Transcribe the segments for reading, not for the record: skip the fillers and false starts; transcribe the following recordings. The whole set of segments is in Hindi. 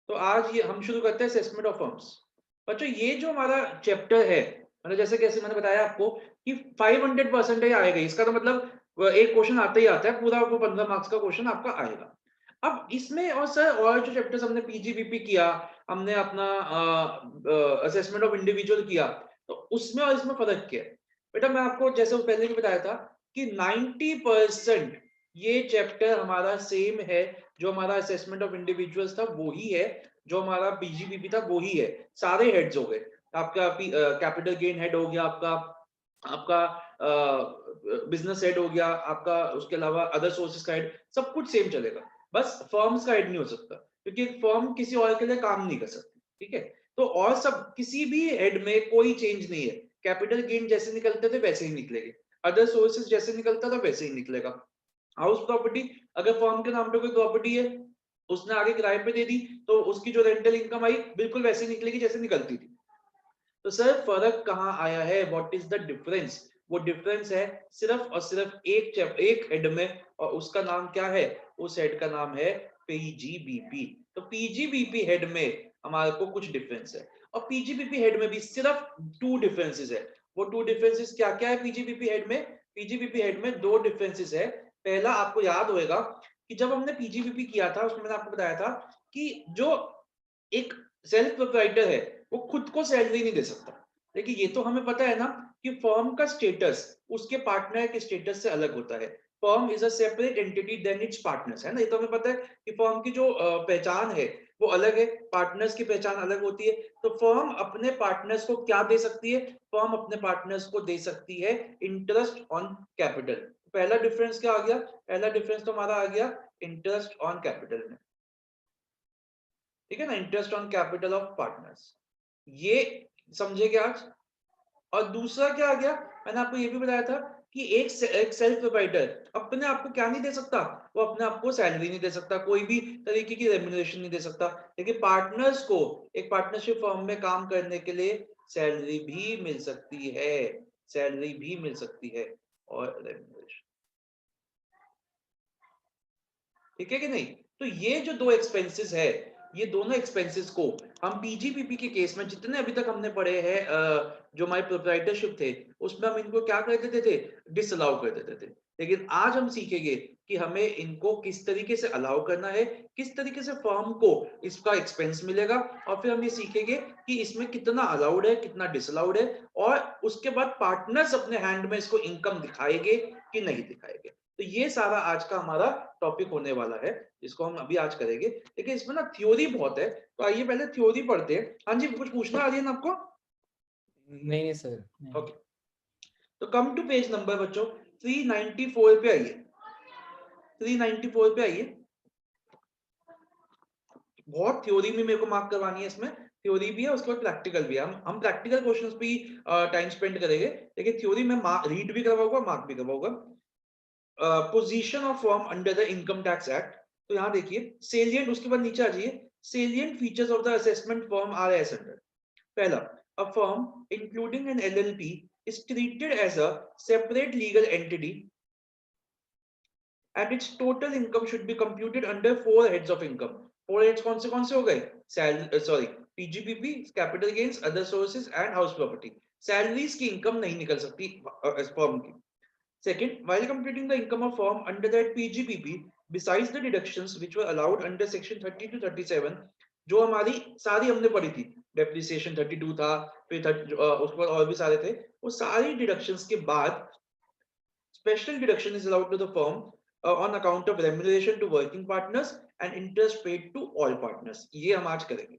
तो आज ये हम शुरू करते हैं असेसमेंट ऑफ फर्म्स। बच्चों ये जो हमारा चैप्टर है, मतलब जैसे कैसे मैंने बताया आपको कि 500% आएगा, इसका तो मतलब एक क्वेश्चन आता ही आता है, पूरा वो 15 मार्क्स का क्वेश्चन आपका आएगा। अब इसमें और सर और जो चैप्टर्स हमने पीजीबीपी किया, हमने अपना असेसमेंट ऑफ इंडिविजुअल किया, तो उसमें और इसमें फर्क क्या है? बेटा मैं आपको जैसे पहले भी बताया था कि 90% ये चैप्टर हमारा सेम है। जो हमारा असेसमेंट ऑफ इंडिविजुअल्स था वो ही है, जो हमारा पीजीबीपी था वो ही है। सारे हेड्स हो गए, आपका कैपिटल गेन हेड हो गया, आपका आपका बिजनेस हेड हो गया, आपका उसके अलावा अदर सोर्सेज का हेड, सब कुछ सेम चलेगा। बस फर्म्स का हेड नहीं हो सकता, क्योंकि एक फर्म किसी और के लिए काम नहीं कर सकती, ठीक है? तो और सब किसी भी हेड में कोई चेंज नहीं है। कैपिटल गेन जैसे निकलते थे वैसे ही निकलेंगे, अदर सोर्सेज जैसे निकलता था वैसे ही निकलेगा। हाउस प्रॉपर्टी, अगर फर्म के नाम पे कोई प्रॉपर्टी है, उसने आगे किराए पे दे दी, तो उसकी जो रेंटल इनकम आई बिल्कुल वैसे निकलेगी जैसे निकलती थी। तो सर फर्क कहाँ आया है? What is the difference? वो डिफरेंस है सिर्फ और सिर्फ एक हेड में, और उसका नाम क्या है? उस हेड का नाम है पीजीबीपी। तो पीजीबीपी हेड में हमारे को कुछ डिफरेंस है, और पीजीबीपी हेड में भी सिर्फ 2 डिफरेंसेस है। वो 2 डिफरेंसेस क्या क्या है पीजीबीपी हेड में? पीजीबीपी हेड में 2 डिफरेंसेस है। पहला, आपको याद होगा कि जब हमने पीजीबीपी किया था उसमें मैंने आपको बताया था कि जो एक सेल्फ प्रोप्राइटर है वो खुद को सैलरी नहीं दे सकता। देखिए ये तो हमें पता है ना कि फर्म का स्टेटस उसके पार्टनर के स्टेटस से अलग होता है। Firm is a separate entity then its partners, है ना? ये तो हमें पता है कि फर्म की जो पहचान है वो अलग है, पार्टनर्स की पहचान अलग होती है। तो फर्म अपने पार्टनर्स को क्या दे सकती है? फर्म अपने पार्टनर्स को दे सकती है इंटरेस्ट ऑन कैपिटल। पहला डिफरेंस क्या आ गया? पहला डिफरेंस तो हमारा आ गया इंटरेस्ट ऑन कैपिटल में, ठीक है ना? Interest on capital of partners, ये समझे क्या आज? और दूसरा क्या आ गया? मैंने आपको ये भी बताया था कि एक सेल्फ प्रोप्राइटर अपने आप को क्या नहीं दे सकता? वो अपने आप को सैलरी नहीं दे सकता, कोई भी तरीके की रेम्युनरेशन नहीं दे सकता। लेकिन पार्टनर्स को एक पार्टनरशिप फर्म में काम करने के लिए सैलरी भी मिल सकती है, सैलरी भी मिल सकती है और रेम्युनरेशन, ठीक है कि नहीं? तो ये जो 2 एक्सपेंसेस है, ये दोनों एक्सपेंसेस को हम पीजीपीपी के केस में जितने अभी तक हमने पढ़े हैं, जो हमारे प्रोप्राइटरशिप थे उसमें हम इनको क्या कर देते थे? डिसअलाउ कर देते थे। लेकिन आज हम सीखेंगे कि हमें इनको किस तरीके से अलाउ करना है, किस तरीके से फर्म को इसका एक्सपेंस मिलेगा, और फिर हम ये सीखेंगे कि इसमें कितना अलाउड है, कितना डिसअलाउड है, और उसके बाद पार्टनर्स अपने हैंड में इसको इनकम दिखाएंगे कि नहीं दिखाएंगे। तो ये सारा आज का हमारा टॉपिक होने वाला है, जिसको हम अभी आज करेंगे। लेकिन इसमें ना थ्योरी बहुत है, तो आइए पहले थ्योरी पढ़ते हैं। हाँ जी, कुछ पूछना आ रही है ना आपको? नहीं नहीं सर, नहीं। ओके, तो कम टू पेज नंबर बच्चों 394 पे आइए, 394 पे आइए। बहुत थ्योरी भी मेरे को मार्क करवानी है इसमें, थ्योरी भी है उसके बाद प्रैक्टिकल भी है। हम प्रैक्टिकल क्वेश्चंस पे टाइम स्पेंड करेंगे, लेकिन थ्योरी में रीड भी करवाऊंगा, मार्क भी करवाऊंगा। Position of firm under the income tax act, तो यहाँ देखिए सेलिएंट, उसके बाद नीचे आ जाइए, salient features of the assessment firm are as under. पहला, a firm including an LLP is treated as a separate legal entity and its total income should be computed under 4 heads of income. 4 heads कौन से हो गए? Sorry, PGPP, capital gains, other sources and house property. Salaries की इनकम नहीं निकल सकती फर्म की। Second, while computing the income of firm under that PGPP, besides the deductions which were allowed under section 30 to 37, जो हमारी सारी हमने पढ़ी थी, डेप्रिसिएशन 32 था, फिर उसके बाद और भी सारे थे, वो सारी डिडक्शंस के बाद special deduction is allowed to the firm on account of remuneration to working partners and interest paid to all partners. ये हम आज करेंगे,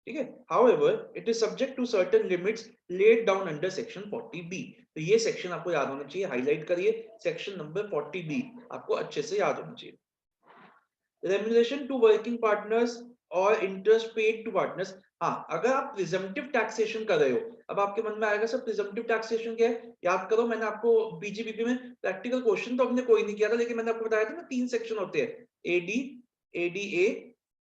ठीक है? However, it is subject to certain limits laid down under section 40B. तो ये सेक्शन आपको याद होना चाहिए, हाईलाइट करिए, सेक्शन नंबर 40B आपको अच्छे से याद होना चाहिए। रेम्युनरेशन टू वर्किंग पार्टनर्स और इंटरेस्ट पेड टू पार्टनर्स। हाँ, अगर आप प्रिजम्पटिव टैक्सेशन कर रहे हो, अब आपके मन में आएगा सर प्रिजम्पटिव टैक्सेशन क्या है? याद करो, मैंने आपको बीजीबीपी में प्रैक्टिकल क्वेश्चन तो हमने कोई नहीं किया था, लेकिन मैंने आपको बताया था ना 3 सेक्शन होते हैं, एडी, एडीए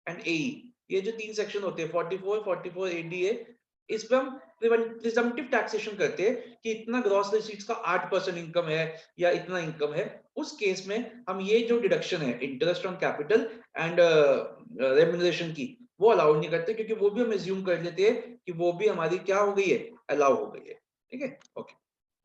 एंड एई। ये जो 3 सेक्शन होते हैं 44, 44 एडीए, इस पे हम प्रिजम्पटिव टैक्सेशन करते हैं कि इतना ग्रॉस रिसीट्स का 8% इनकम है या इतना इनकम है। उस केस में हम ये जो डिडक्शन है interest on capital and remuneration की, वो अलाउ नहीं करते, क्योंकि वो भी हम एज्यूम कर लेते हैं कि वो भी हमारी क्या हो गई है, अलाउ हो गई है। ठीक है, ओके।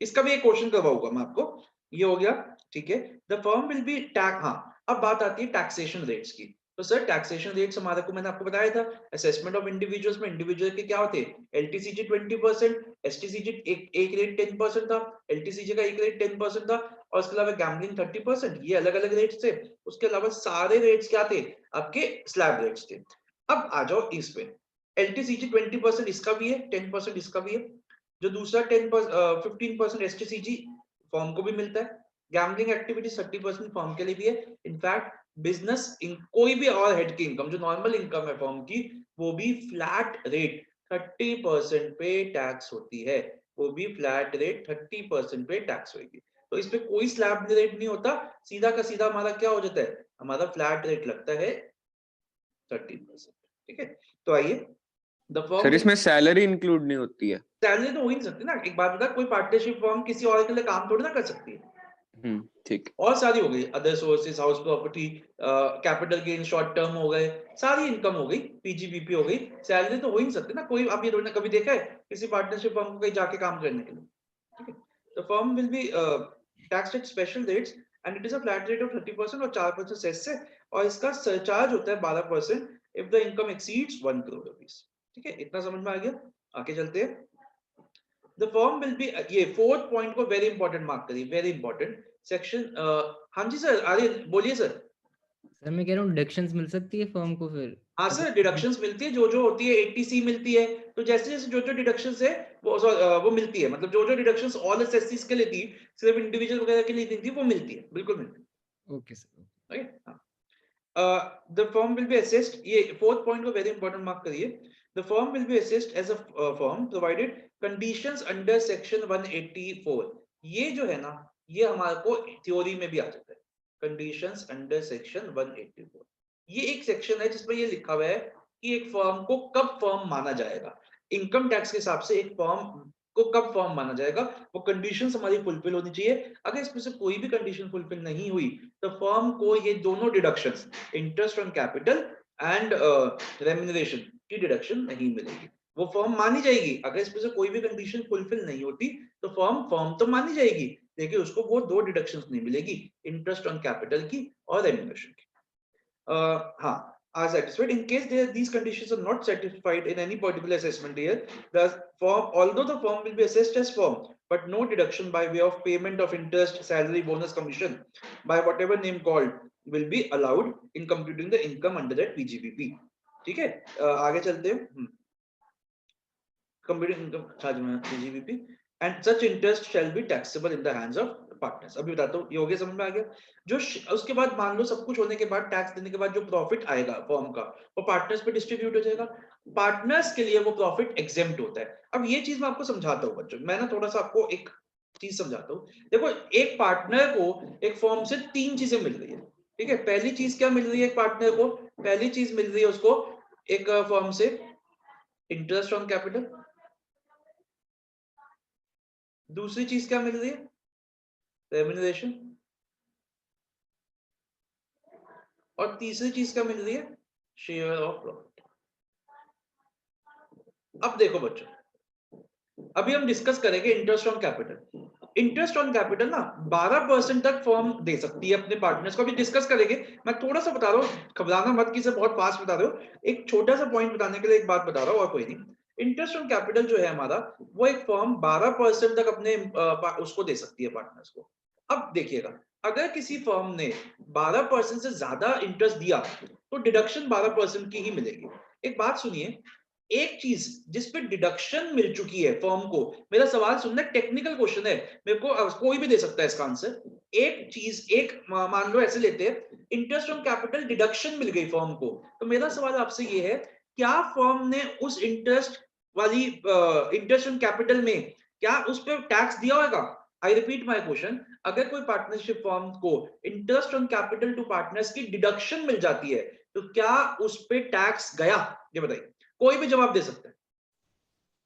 इसका भी एक क्वेश्चन करवाऊंगा मैं आपको, ये हो गया। ठीक है, the firm will be tax. हाँ, अब बात आती है टैक्सेशन रेट्स की। तो सर टैक्सेशन रेट्स हमारे को मैंने आपको बताया था, असेसमेंट ऑफ इंडिविजुअल्स में इंडिविजुअल के क्या होते हैं, एलटीसीजी 20%, एसटीसीजी एक रेट 10% था, एलटीसीजी का एक रेट 10% था, और उसके अलावा गैम्बलिंग 30%। ये अलग अलग रेट्स थे। उसके अलावा सारे रेट्स क्या थे, आपके स्लैब रेट्स थे। अब आ जाओ इस पे, एलटीसीजी 20% इसका भी है, 10% इसका भी है। जो दूसरा 15% एसटीसीजी फॉर्म को भी मिलता है। गैम्बलिंग एक्टिविटीज 30% फॉर्म के लिए भी है। इनफैक्ट बिजनेस कोई भी और हेड की इनकम, जो नॉर्मल इनकम है फॉर्म की, वो भी फ्लैट रेट 30% पे टैक्स होती है। वो भी फ्लैट रेट 30% पे टैक्स होगी। तो इस पे कोई स्लैब रेट नहीं होता, सीधा का सीधा हमारा क्या हो जाता है, हमारा फ्लैट रेट लगता है 30%। ठीक है, तो आइए द सर फर्म, इसमें सैलरी इंक्लूड नहीं होती है? सैलरी तो हो ही नहीं सकती ना। एक बात बता, कोई पार्टनरशिप फर्म किसी और के लिए काम थोड़ी ना कर सकती है। ठीक। और सारी हो गई, other sources, house property, capital gain, short term हो गए, सारी इनकम हो गई, पीजीबीपी हो गई। सैलरी तो हो ही नहीं सकती ना। कोई आप ये थोड़ी ना कभी देखा है किसी पार्टनरशिप फर्म को कहीं जाके काम करने के लिए। ठीक है, the firm will be taxed at special rates and it is a flat rate of 30% और 4% सेस से, और इसका सरचार्ज होता है 12% if the income exceeds 1 crore rupees. ठीक है, इतना समझ में आ गया। आगे चलते हैं। द फर्म विल बी, ये फोर्थ पॉइंट को वेरी इंपॉर्टेंट मार्क करिए, वेरी इंपॉर्टेंट सेक्शन। हाँ जी सर, आर्य बोलिए सर। सर मैं कह रहा हूँ डिडक्शंस मिल सकती है फर्म को फिर? हाँ सर, डिडक्शंस मिलती है, जो जो होती है 80C मिलती है। तो जैसे जैसे जो जो डिडक्शंस है वो मिलती है। मतलब जो जो डिडक्शंस ऑल एसएससीज के लिए थी, सिर्फ इंडिविजुअल वगैरह के लिए नहीं थी, वो मिलती है, बिल्कुल मिलती है। Okay sir. Okay, the firm will be assessed, ये फोर्थ पॉइंट को वेरी इंपॉर्टेंट मार्क करिए। the firm will be assessed as a firm provided conditions under section 184। ये जो है ना, ये हमारे को थ्योरी में भी आ जाता है, कंडीशंस अंडर सेक्शन 184। ये एक सेक्शन है जिसमें ये लिखा हुआ है कि एक फर्म को कब फर्म माना जाएगा, इनकम टैक्स के हिसाब से एक फर्म को कब फर्म माना जाएगा। वो कंडीशंस हमारी फुलफिल होनी चाहिए। अगर इसमें से कोई भी कंडीशन फुलफिल नहीं हुई, तो फर्म को ये दोनों deductions, interest on capital and remuneration की डिडक्शन नहीं मिलेगी। वो फर्म मानी जाएगी। अगर इसमें से कोई भी कंडीशन फुलफिल नहीं होती, तो फर्म तो मानी जाएगी, लेकिन उसको वो दो डिडक्शंस नहीं मिलेगी, इंटरेस्ट ऑन कैपिटल की और रेम्यूनरेशन की। हाँ, are satisfied. In case these conditions are not satisfied in any particular assessment year, the firm, although the firm will be assessed as firm, but no deduction by way of payment of interest, salary, bonus, commission, by whatever name called, will be allowed in computing the income under that PGBP. ठीक है, आगे चलते हैं। Computing income charge में PGBP, and such interest shall be taxable in the hands of partners. अभी बताता हूँ, ये हो गया, समझ में आ गया। जो उसके बाद मान लो सब कुछ होने के बाद, टैक्स देने के बाद जो प्रॉफिट आएगा फर्म का, वो पार्टनर्स पे डिस्ट्रीब्यूट हो जाएगा। पार्टनर्स के लिए वो प्रॉफिट एग्जेम्प्ट होता है। अब ये चीज मैं आपको समझाता हूँ बच्चों, मैं ना थोड़ा सा आपको एक चीज समझाता हूँ। देखो, एक पार्टनर को एक फर्म से 3 चीजें मिल रही है। ठीक है, पहली चीज क्या मिल रही है एक पार्टनर को, पहली चीज मिल रही है उसको एक फर्म से इंटरेस्ट ऑन कैपिटल। दूसरी चीज क्या मिल रही है, रेम्यूनरेशन। और तीसरी चीज क्या मिल रही है, शेयर ऑफ प्रॉफिट। अब देखो बच्चों, अभी हम डिस्कस करेंगे interest on capital. Interest on capital ना 12% तक फर्म दे सकती है अपने पार्टनर्स को। अभी डिस्कस करेंगे, मैं थोड़ा सा बता रहा हूँ, घबराना मत कि सर बहुत फास्ट बता रहे हो। एक छोटा सा पॉइंट बताने के लिए एक बात बता रहा हूँ, और कोई नहीं। इंटरेस्ट ऑन कैपिटल जो है हमारा, वो एक फर्म 12% तक अपने उसको दे सकती है, पार्टनर्स को। अब देखिएगा, अगर किसी फर्म ने 12% से ज्यादा इंटरेस्ट दिया, तो डिडक्शन 12% की ही मिलेगी। एक बात सुनिए, एक चीज जिसपे डिडक्शन मिल चुकी है फर्म को, मेरा सवाल सुनना, टेक्निकल क्वेश्चन है, मेरे को कोई भी दे सकता है इसका आंसर। एक चीज, एक मान लो ऐसे लेते हैं, इंटरेस्ट ऑन कैपिटल डिडक्शन मिल गई फर्म को, तो मेरा सवाल आपसे ये है, क्या फर्म ने उस इंटरेस्ट वाली इंटरेस्ट ऑन कैपिटल में क्या उस पर टैक्स दिया होगा? आई रिपीट माय क्वेश्चन, अगर कोई पार्टनरशिप फर्म को interest on capital to partners की डिडक्शन मिल जाती है, तो क्या उस पर टैक्स गया? ये बताइए, कोई भी जवाब दे सकता है।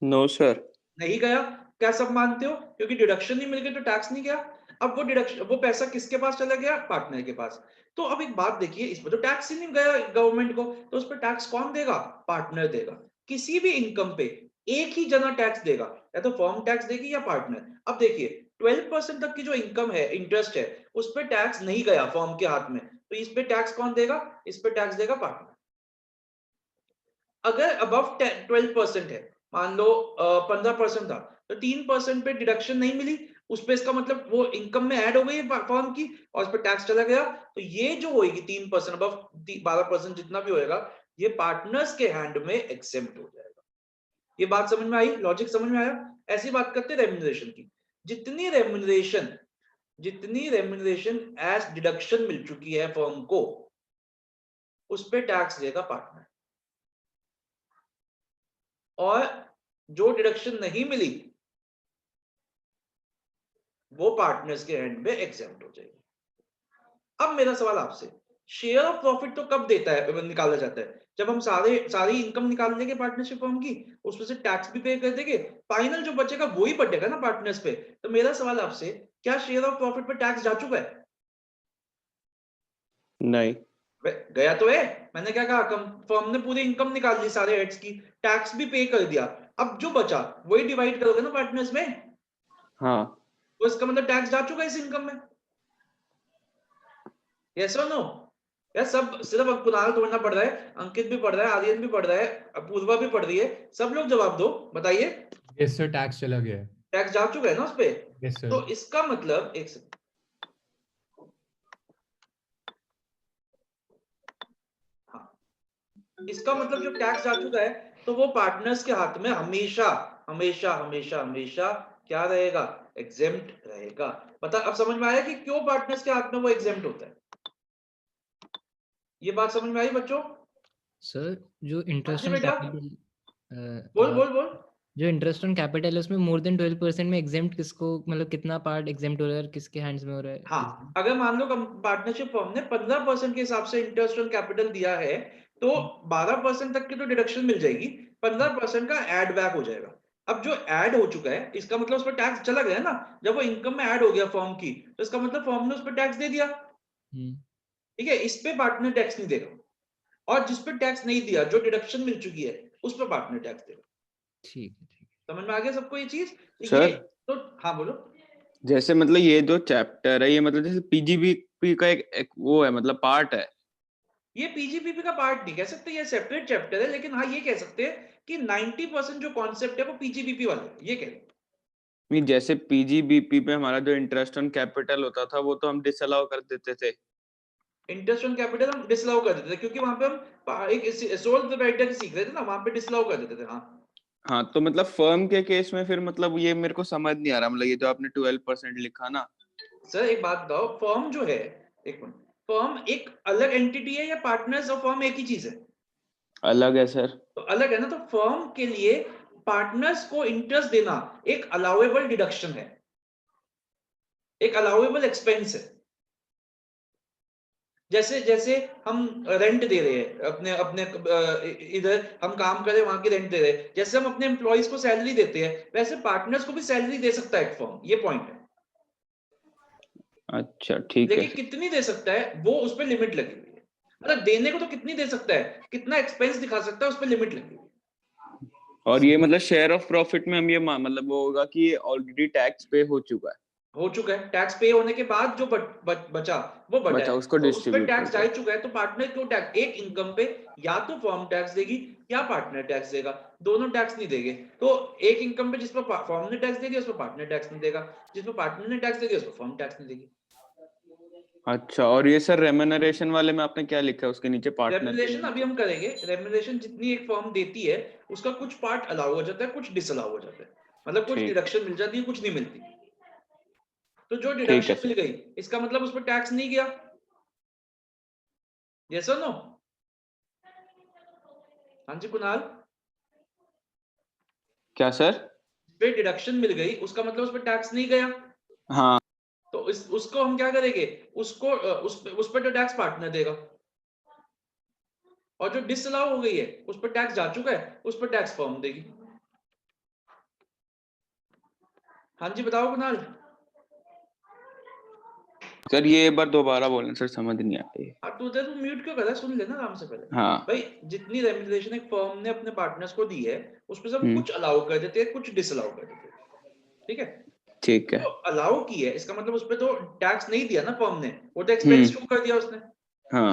No sir. नहीं गया। क्या सब मानते हो? क्योंकि डिडक्शन नहीं मिल गई तो टैक्स नहीं गया। अब वो डिडक्शन, वो पैसा किसके पास चला गया? पार्टनर के पास। तो अब एक बात देखिए, इसमें तो टैक्स ही नहीं गया गवर्नमेंट को, तो उस पर टैक्स कौन देगा? पार्टनर देगा। किसी भी इनकम पे एक ही जना टैक्स देगा, या तो फर्म टैक्स देगी या पार्टनर। अब देखिए 12% तक की जो इनकम है, इंटरेस्ट है, उस पर टैक्स नहीं गया फर्म के हाथ में, तो इस पे टैक्स कौन देगा? इस पे टैक्स देगा पार्टनर। अगर अबव 12% है, मान लो 15% था, तो 3% पे डिडक्शन नहीं मिली, उस पे इसका मतलब वो इनकम में ऐड हो गई फर्म की और उस पर टैक्स चला गया, तो ये जो होगी 3% अबव 12% जितना भी होएगा, ये पार्टनर्स के हैंड में एग्जेम्प्ट हो जाएगा। ये बात समझ में आई? लॉजिक समझ में आया? ऐसी बात करते हैं रेम्यूनरेशन की। जितनी रेम्यूनरेशन एज डिडक्शन मिल चुकी है फर्म को, उस पे टैक्स देगा पार्टनर, और जो डिडक्शन नहीं मिली वो पार्टनर्स के एंड में एग्जेम्प्ट हो जाएगी। अब मेरा सवाल आपसे, शेयर ऑफ प्रॉफिट तो कब देता है, निकाला जाता है? जब हम सारी इनकम निकाल लेंगे पार्टनरशिप फर्म की, उसमें से टैक्स भी पे कर देंगे, फाइनल जो बचेगा वही बचेगा ना पार्टनर्स पे। तो मेरा सवाल आपसे, क्या शेयर ऑफ प्रॉफिट पे टैक्स जा चुका है? नहीं। गया तो है। मैंने क्या कहा, फर्म ने पूरी इनकम निकाल ली सारे हेड्स की, टैक्स भी पे कर दिया, अब जो बचा वही डिवाइड करोगे ना पार्टनर्स में, हाँ तो इसका मतलब टैक्स जा चुका है इस इनकम में। यस और नो? यार सब सिर्फ अब कुणाल थोड़ा पढ़ रहा है, अंकित भी पढ़ रहा है, आर्यन भी पढ़ रहा है, अपूर्वा भी पढ़ रही है, सब लोग जवाब दो, बताइए। यस सर, टैक्स चला गया है। टैक्स जा चुका है ना उस पे? Yes sir. तो इसका मतलब एक सेकंड, हाँ, इसका मतलब जो टैक्स जा चुका है, तो वो पार्टनर्स के हाथ में हमेशा हमेशा हमेशा हमेशा क्या रहेगा? एग्जेम्प्ट रहेगा। बता, अब समझ में आया कि क्यों पार्टनर्स के हाथ में वो एग्जेम्प्ट होता है? ये बात समझ में आई बच्चों? सर जो इंटरेस्ट जी ऑन बेटा, कैपिटल बोल बोल बोल। जो इंटरेस्ट ऑन कैपिटल है उसमें मोर देन 12% में एग्जेम्प्ट किसको, मतलब कितना पार्ट एग्जेम्प्ट हो रहा है और किसके हैंड्स में हो रहा है? हाँ, अगर मान लो पार्टनरशिप फर्म ने 15% के हिसाब से इंटरेस्ट ऑन कैपिटल दिया है, तो 12% तक की तो डिडक्शन मिल जाएगी, 15% का एड बैक हो जाएगा। अब जो ऐड हो चुका है, इसका मतलब उस पर टैक्स चला गया ना, जब वो इनकम में ऐड हो गया फर्म की, तो इसका मतलब फर्म ने उस पर टैक्स दे दिया। ठीक है, इस पे पार्टनर टैक्स नहीं देगा, और जिस पे टैक्स नहीं दिया, जो डिडक्शन मिल चुकी है, उस पर पार्टनर टैक्स देगा। ठीक है, ठीक है। समझ में आ गया सबको ये चीज? तो ये सर, तो हाँ बोलो। जैसे मतलब ये जो चैप्टर है, ये मतलब जैसे पीजीबीपी का एक वो है, मतलब पार्ट है। ये पीजीपीपी का पार्ट नहीं कह सकते, ये सेपरेट चैप्टर है, लेकिन हाँ ये कह सकते हैं कि 90% जो कॉन्सेप्ट है वो पीजीपीपी वाला है, ये कह रहे हैं। नहीं, जैसे पीजीबीपी पे हमारा जो इंटरेस्ट ऑन कैपिटल होता था वो तो हम डिसअलाउ कर देते थे। इंटरेस्ट ऑन कैपिटल हम डिसअलाउ कर देते थे, क्योंकि वहां पे हम एक सोल प्रोप्राइटर सीख रहे थे ना, वहां पे डिसअलाउ कर देते थे। हाँ, हाँ, तो मतलब फर्म के केस में फिर मतलब ये मेरे को समझ नहीं आ रहा, मतलब ये जो आपने 12% लिखा ना। सर एक बात बताओ, फर्म जो है, एक मिनट, फर्म एक अलग एंटिटी है या पार्टनर्स और फर्म एक ही चीज है? अलग है सर। तो अलग है ना, तो फर्म के लिए पार्टनर्स को इंटरेस्ट देना एक अलाउएबल डिडक्शन है, एक अलाउएबल एक्सपेंस है। जैसे जैसे हम रेंट दे रहे हैं अपने अपने इधर हम काम कर रहे हैं, वहां की रेंट दे रहे हैं, जैसे हम अपने एम्प्लॉइज को सैलरी देते हैं, वैसे पार्टनर्स को भी सैलरी दे सकता है एक फर्म, ये पॉइंट है। अच्छा, ठीक है लेकिन कितनी दे सकता है वो उस पर लिमिट लगी हुई है, मतलब देने को तो कितनी दे सकता है, कितना एक्सपेंस दिखा सकता है, उस पर लिमिट लगी हुई है। और ये मतलब शेयर ऑफ प्रॉफिट में हम ये मतलब वो होगा कि ये ऑलरेडी टैक्स पे हो चुका है। हो चुका है, टैक्स पे होने के बाद जो बचा वो बटा बचा है, उसको तो उस पर डिस्ट्रीब्यूट कर टैक्स जा दो। ही चुका है, तो पार्टनर क्यों टैक्स? एक इनकम पे या तो फर्म टैक्स देगी या पार्टनर टैक्स देगा, दोनों टैक्स नहीं देंगे। तो एक इनकम पे जिस पर फर्म ने टैक्स दे दिया उस पर पार्टनर टैक्स नहीं देगा, जिस पर पार्टनर ने टैक्स दे दिया उस पर फर्म टैक्स नहीं देगी। अच्छा, और ये सर रेम्यूनरेशन वाले में आपने क्या लिखा है उसके नीचे, पार्टनर के रेम्यूनरेशन अभी नीचे? हम करेंगे। रेम्यूनरेशन जितनी एक फर्म देती है, उसका कुछ पार्ट अलाउ हो जाता है, कुछ डिसअलाउ हो जाता है, मतलब कुछ ठीक, डिडक्शन मिल जाती है, कुछ नहीं मिलती। तो जो ठीक है डिडक्शन मिल सर। गई, इसका मतलब उस पर टैक्स नहीं गया। यस और नो? हाँ जी कुणाल, क्या सर? पे डिडक्शन मिल गई, उसका मतलब उस पर टैक्स नहीं गया। हाँ, तो उसको हम क्या करेंगे, उसको उस पर तो टैक्स पार्टनर देगा, और जो डिसअलाउ हो गई है उस पर टैक्स जा चुका है, उस पर टैक्स फर्म देगी। हाँ जी बताओ कुणाल। सर ये एक बार दोबारा बोलना सर, समझ नहीं आती है। तू म्यूट क्यों कर रहा है, सुन लेना आराम से पहले। हाँ भाई जितनी रेम्यूनरेशन एक फर्म ने अपने पार्टनर्स को दी है उसमें से हम हम्म, कुछ अलाउ कर देते हैं, कुछ डिसअलाउ कर देते हैं, ठीक है। ठीक है। तो अलाउ की है इसका मतलब उस पर तो टैक्स नहीं दिया ना फर्म ने, वो तो एक्सपेंस शो कर दिया उसने, हाँ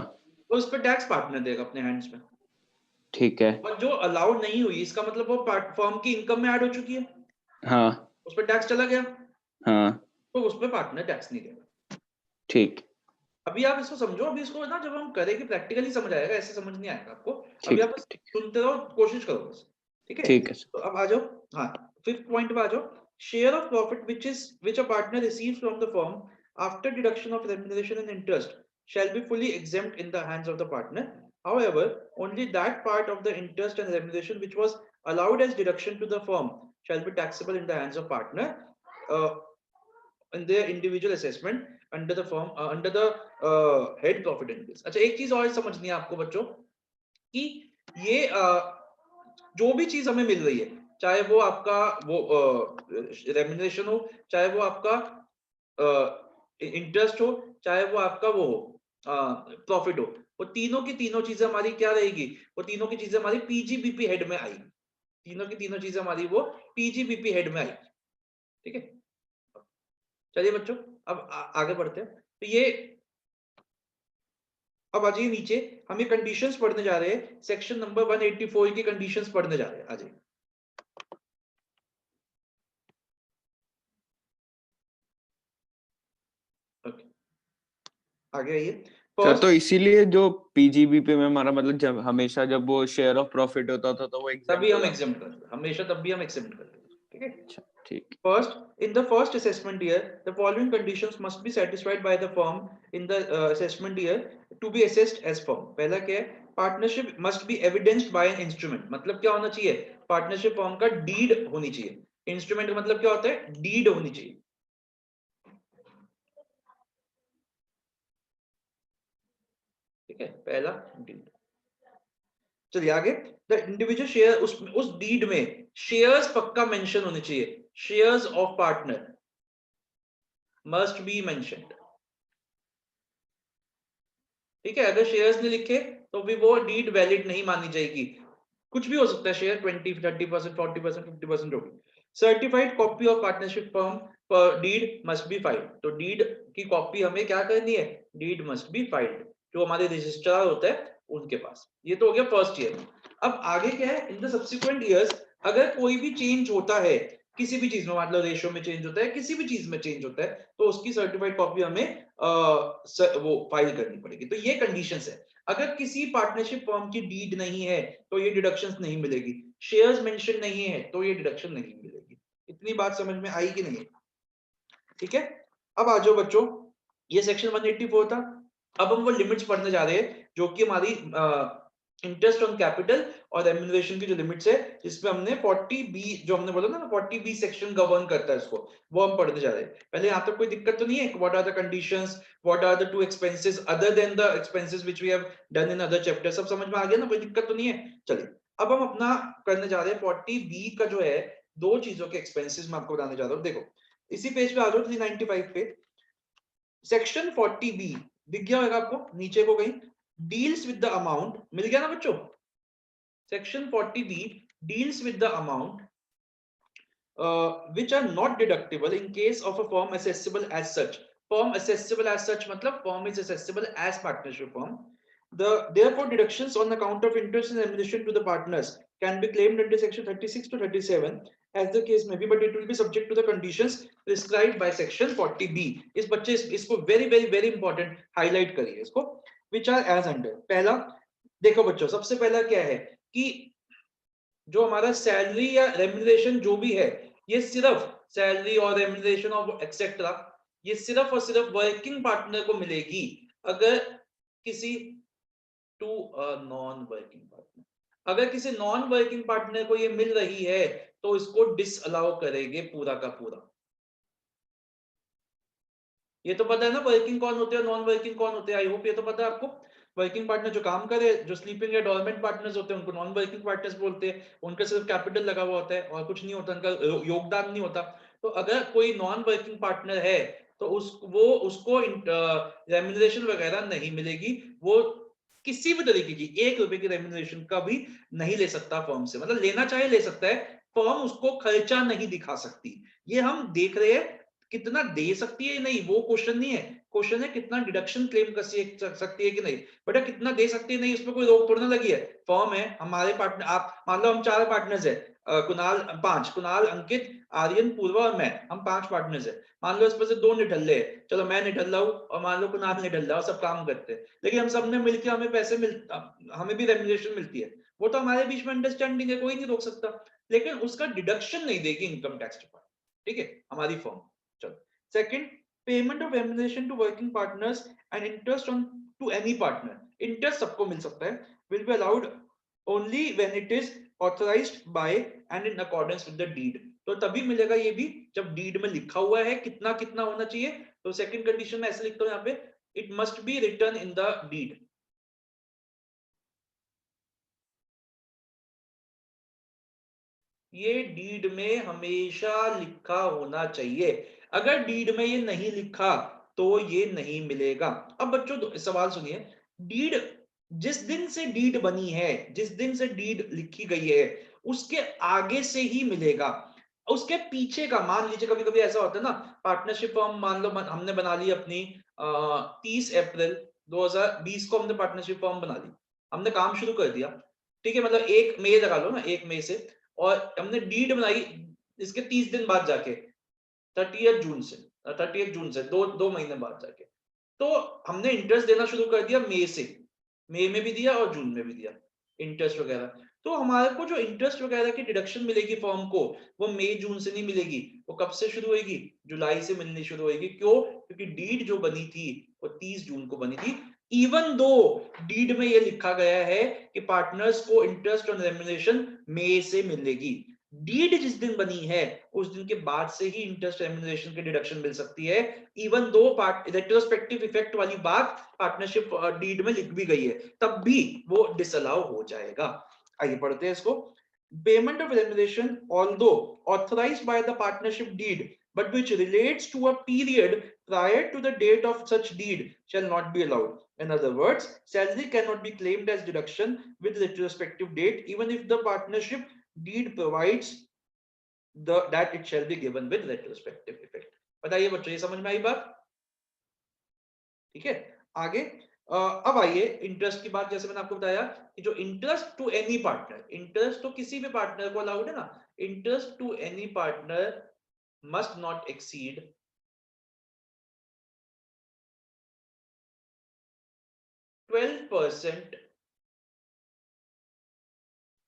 तो उस पर टैक्स पार्टनर देगा अपने हैंड्स में। ठीक है। और जो अलाउ नहीं हुई इसका मतलब वो फर्म की इनकम में ऐड हो चुकी है, हाँ उस पर टैक्स चला गया, हाँ तो उस पर पार्टनर टैक्स नहीं देगा। ठीक अभी आप इसको समझो, अभी इसको ना जब हम करेंगे प्रैक्टिकली समझ आएगा, ऐसे समझ नहीं आएगा आपको। अभी ठीक आप बस सुनते रहो, कोशिश करो बस, ठीक है। ठीक है सर। तो अब आ जाओ, हाँ फिफ्थ पॉइंट पे आ जाओ। Share of profit which a partner receives from the firm after deduction of remuneration and interest shall be fully exempt in the hands of the partner. However, only that part of the interest and remuneration which was allowed as deduction to the firm shall be taxable in the hands of partner in their individual assessment under the firm under the head profit and loss. अच्छा एक चीज और समझनी है आपको बच्चों कि ये जो भी चीज हमें मिल रही है, चाहे वो आपका वो रेम्यूनरेशन हो, चाहे वो आपका इंटरेस्ट हो, चाहे वो आपका वो प्रॉफिट हो, वो तीनों की तीनों चीजें हमारी क्या रहेगी, वो तीनों की चीजें हमारी पीजीबीपी हेड में आएगी, तीनों की तीनों चीजें हमारी वो पीजीबीपी हेड में आएगी, ठीक है। चलिए बच्चों अब आगे बढ़ते हैं। तो ये अब आ जाइए नीचे, हम ये कंडीशंस पढ़ने जा रहे हैं, सेक्शन नंबर 184 की कंडीशंस पढ़ने जा रहे हैं। आ जाइए, ओके आगे आइए। सर फर्स्ट तो इसीलिए जो पीजीबीपी में हमारा मतलब जब हमेशा जब वो शेयर ऑफ प्रॉफिट होता था तो वो तभी हम एग्जाम्पल एग्जाम्प्ट करते हैं, हमेशा तब भी हम एग्जाम्प्ट करते हैं, ठीक है। अच्छा ठीक। First, in the first assessment year, the following conditions must be satisfied by the firm in the assessment year to be assessed as firm. पहला क्या है, partnership must be evidenced by an instrument. मतलब क्या होना चाहिए, पार्टनरशिप फर्म का डीड होनी चाहिए। इंस्ट्रूमेंट का मतलब क्या होता है, डीड होनी चाहिए, ठीक है, पहला डीड। चलिए आगे, द इंडिविजुअल शेयर, उस डीड में शेयर्स पक्का मेंशन होने चाहिए, shares of partner must be mentioned, ठीक है। अगर शेयर्स नहीं लिखे तो भी वो डीड वैलिड नहीं मानी जाएगी, कुछ भी हो सकता है शेयर, 20, 30%, 40%, 50% होगी। Certified copy of partnership firm पर डीड मस्ट बी फाइल्ड, तो डीड की कॉपी हमें क्या करनी है, डीड मस्ट बी फाइल्ड, जो हमारे रजिस्ट्रार होता है उनके पास। ये तो हो गया फर्स्ट ईयर। अब आगे क्या है, इन द सब्सिक्वेंट ईयर्स अगर कोई भी चेंज होता है किसी भी चीज में, मतलब रेशियो में चेंज होता है, किसी भी चीज में चेंज होता है, तो उसकी सर्टिफाइड कॉपी हमें वो फाइल करनी पड़ेगी। तो ये कंडीशंस है। अगर किसी पार्टनरशिप फर्म की डीड नहीं है तो ये डिडक्शंस नहीं मिलेगी, शेयर्स मेंशन नहीं है तो ये डिडक्शन नहीं मिलेगी। इतनी बात समझ में आई कि नहीं, ठीक है। अब आ जाओ बच्चों, ये सेक्शन 184 था। अब हम वो लिमिट्स पढ़ने जा रहे हैं जो कि हमारी इंटरेस्ट ऑन कैपिटल और रेम्यूनरेशन की जो लिमिट्स है, जिसमें हमने 40B जो हमने बोला ना 40B सेक्शन गवर्न करता है इसको, वो हम पढ़ने जा रहे हैं। पहले यहाँ तक कोई दिक्कत तो नहीं है, what are the conditions, what are the two expenses other than the expenses which we have done in other chapter, सब समझ में आ गया ना, कोई दिक्कत तो नहीं है। चलिए अब हम अपना करने जा रहे हैं 40B का जो है, दो चीजों के एक्सपेंसेस मैं आपको बताने जा रहा हूँ। देखो इसी पेज पे आ जाओ 395 पे, सेक्शन 40B दिख गया होगा आपको नीचे को कहीं, डील्स विद द अमाउंट, मिल गया ना बच्चों। Section 40B deals with the amount which are not deductible in case of a firm assessable as such. Firm assessable as such मतलब firm is assessable as partnership firm. Therefore deductions on account of interest and remuneration to the partners can be claimed under section 36 to 37 as the case may be, but it will be subject to the conditions prescribed by section 40B. इस बच्चे इसको very important highlight करिए इसको, which are as under. पहला देखो बच्चों, सबसे पहला क्या है कि जो हमारा सैलरी या रेम्यूनरेशन जो भी है, ये सिर्फ सैलरी और रेम्यूनरेशन और एक्सेट्रा, ये सिर्फ और सिर्फ वर्किंग पार्टनर को मिलेगी। अगर किसी टू नॉन वर्किंग पार्टनर, अगर किसी नॉन वर्किंग पार्टनर को ये मिल रही है तो इसको डिसअलाउ करेंगे पूरा का पूरा। ये तो पता है ना वर्किंग कौन होते हैं, नॉन वर्किंग कौन होते हैं, आई होप ये तो पता है आपको। वर्किंग पार्टनर जो काम करे, जो स्लीपिंग या डोरमेंट पार्टनर्स होते हैं उनको नॉन वर्किंग पार्टनर्स बोलते हैं। उनका सिर्फ कैपिटल लगा हुआ होता है और कुछ नहीं होता, उनका योगदान नहीं होता। तो अगर कोई नॉन वर्किंग पार्टनर है तो उसको रेम्यूनरेशन वगैरह नहीं मिलेगी, वो किसी भी तरीके की 1 रुपए की रेम्यूनरेशन का भी नहीं ले सकता फर्म से, मतलब लेना चाहे ले सकता है, फर्म उसको खर्चा नहीं दिखा सकती। ये हम देख रहे हैं कितना दे सकती है नहीं, वो क्वेश्चन नहीं है, क्वेश्चन है कितना डिडक्शन क्लेम कर सकती है कि नहीं। बेटा कितना दे सकती है नहीं, उसमें कोई रोक थोड़ी ना लगी है। फर्म है, हमारे पार्टनर, आप मान लो हम 4 पार्टनर्स है, कुणाल 5, कुणाल, अंकित, आर्यन, पूर्वा और मैं, हम 5 पार्टनर्स है। मान लो इसमें से 2 निठल्ले हैं, चलो मैं निठल रहा हूं और मान लो कुणाल निठल रहा है, सब काम करते हैं, लेकिन हम सब ने मिलकर हमें पैसे हमें भी रेम्यूनरेशन मिलती है, वो तो हमारे बीच में अंडरस्टैंडिंग है, कोई नहीं रोक सकता, लेकिन उसका डिडक्शन नहीं देगी इनकम टैक्स डिपार्टमेंट, ठीक है, हमारी फर्म। चलो second, payment of remuneration to working partners and interest on to any partner, interest सबको मिल सकता है, will be allowed only when it is authorised by and in accordance with the deed, तो तभी मिलेगा ये भी जब डीड में लिखा हुआ है कितना कितना होना चाहिए। तो सेकंड कंडीशन में ऐसे लिखता हूं यहाँ पे, it must be written in the deed. ये डीड में हमेशा लिखा होना चाहिए, अगर डीड में ये नहीं लिखा तो ये नहीं मिलेगा। अब बच्चों सवाल सुनिए, डीड जिस दिन से डीड बनी है, जिस दिन से डीड लिखी गई है, उसके आगे से ही मिलेगा, उसके पीछे का मान लीजिए कभी कभी ऐसा होता है ना, पार्टनरशिप फॉर्म मान लो हमने बना ली अपनी 30 अप्रैल 2020 को हमने पार्टनरशिप फॉर्म बना ली, हमने काम शुरू कर दिया, ठीक है, मतलब 1 मई लगा लो ना, 1 मई से, और हमने डीड बनाई इसके 30 दिन बाद जाके, 30 जून से 2 महीने बाद जाके, तो हमने इंटरेस्ट देना शुरू कर दिया मई से, मई में भी दिया और जून में भी दिया इंटरेस्ट वगैरह। तो हमारे को जो इंटरेस्ट वगैरह की डिडक्शन मिलेगी फर्म को, वो मई जून से नहीं मिलेगी, वो कब से शुरू होगी, जुलाई से मिलनी शुरू होगी। क्यों? क्योंकि डीड जो बनी थी वो 30 जून को बनी थी, इवन दो डीड में ये लिखा गया है कि पार्टनर्स को इंटरेस्ट ऑन रेम्यूनरेशन मई से मिलेगी, डीड जिस दिन बनी है उस दिन के बाद से ही इंटरेस्ट रेम्यूनरेशन की डिडक्शन मिल सकती है, even though part retrospective effect वाली बात पार्टनरशिप डीड में लिख भी गई है, तब भी वो डिसअलाउ हो जाएगा। आइए पढ़ते हैं इसको। Payment of remuneration although authorised by the partnership deed but which relates to a period prior to the date of such deed shall not be allowed. In other words, salary cannot be claimed as deduction with retrospective date even if the partnership deed provides that it shall be given with retrospective effect. बताइए बच्चों, ये समझ में आई बात? ठीक है, आगे अब आइए इंटरेस्ट की बात। जैसे मैंने आपको बताया कि जो interest to any partner, interest तो किसी भी पार्टनर को अलाउड है ना, interest to any partner must not exceed 12%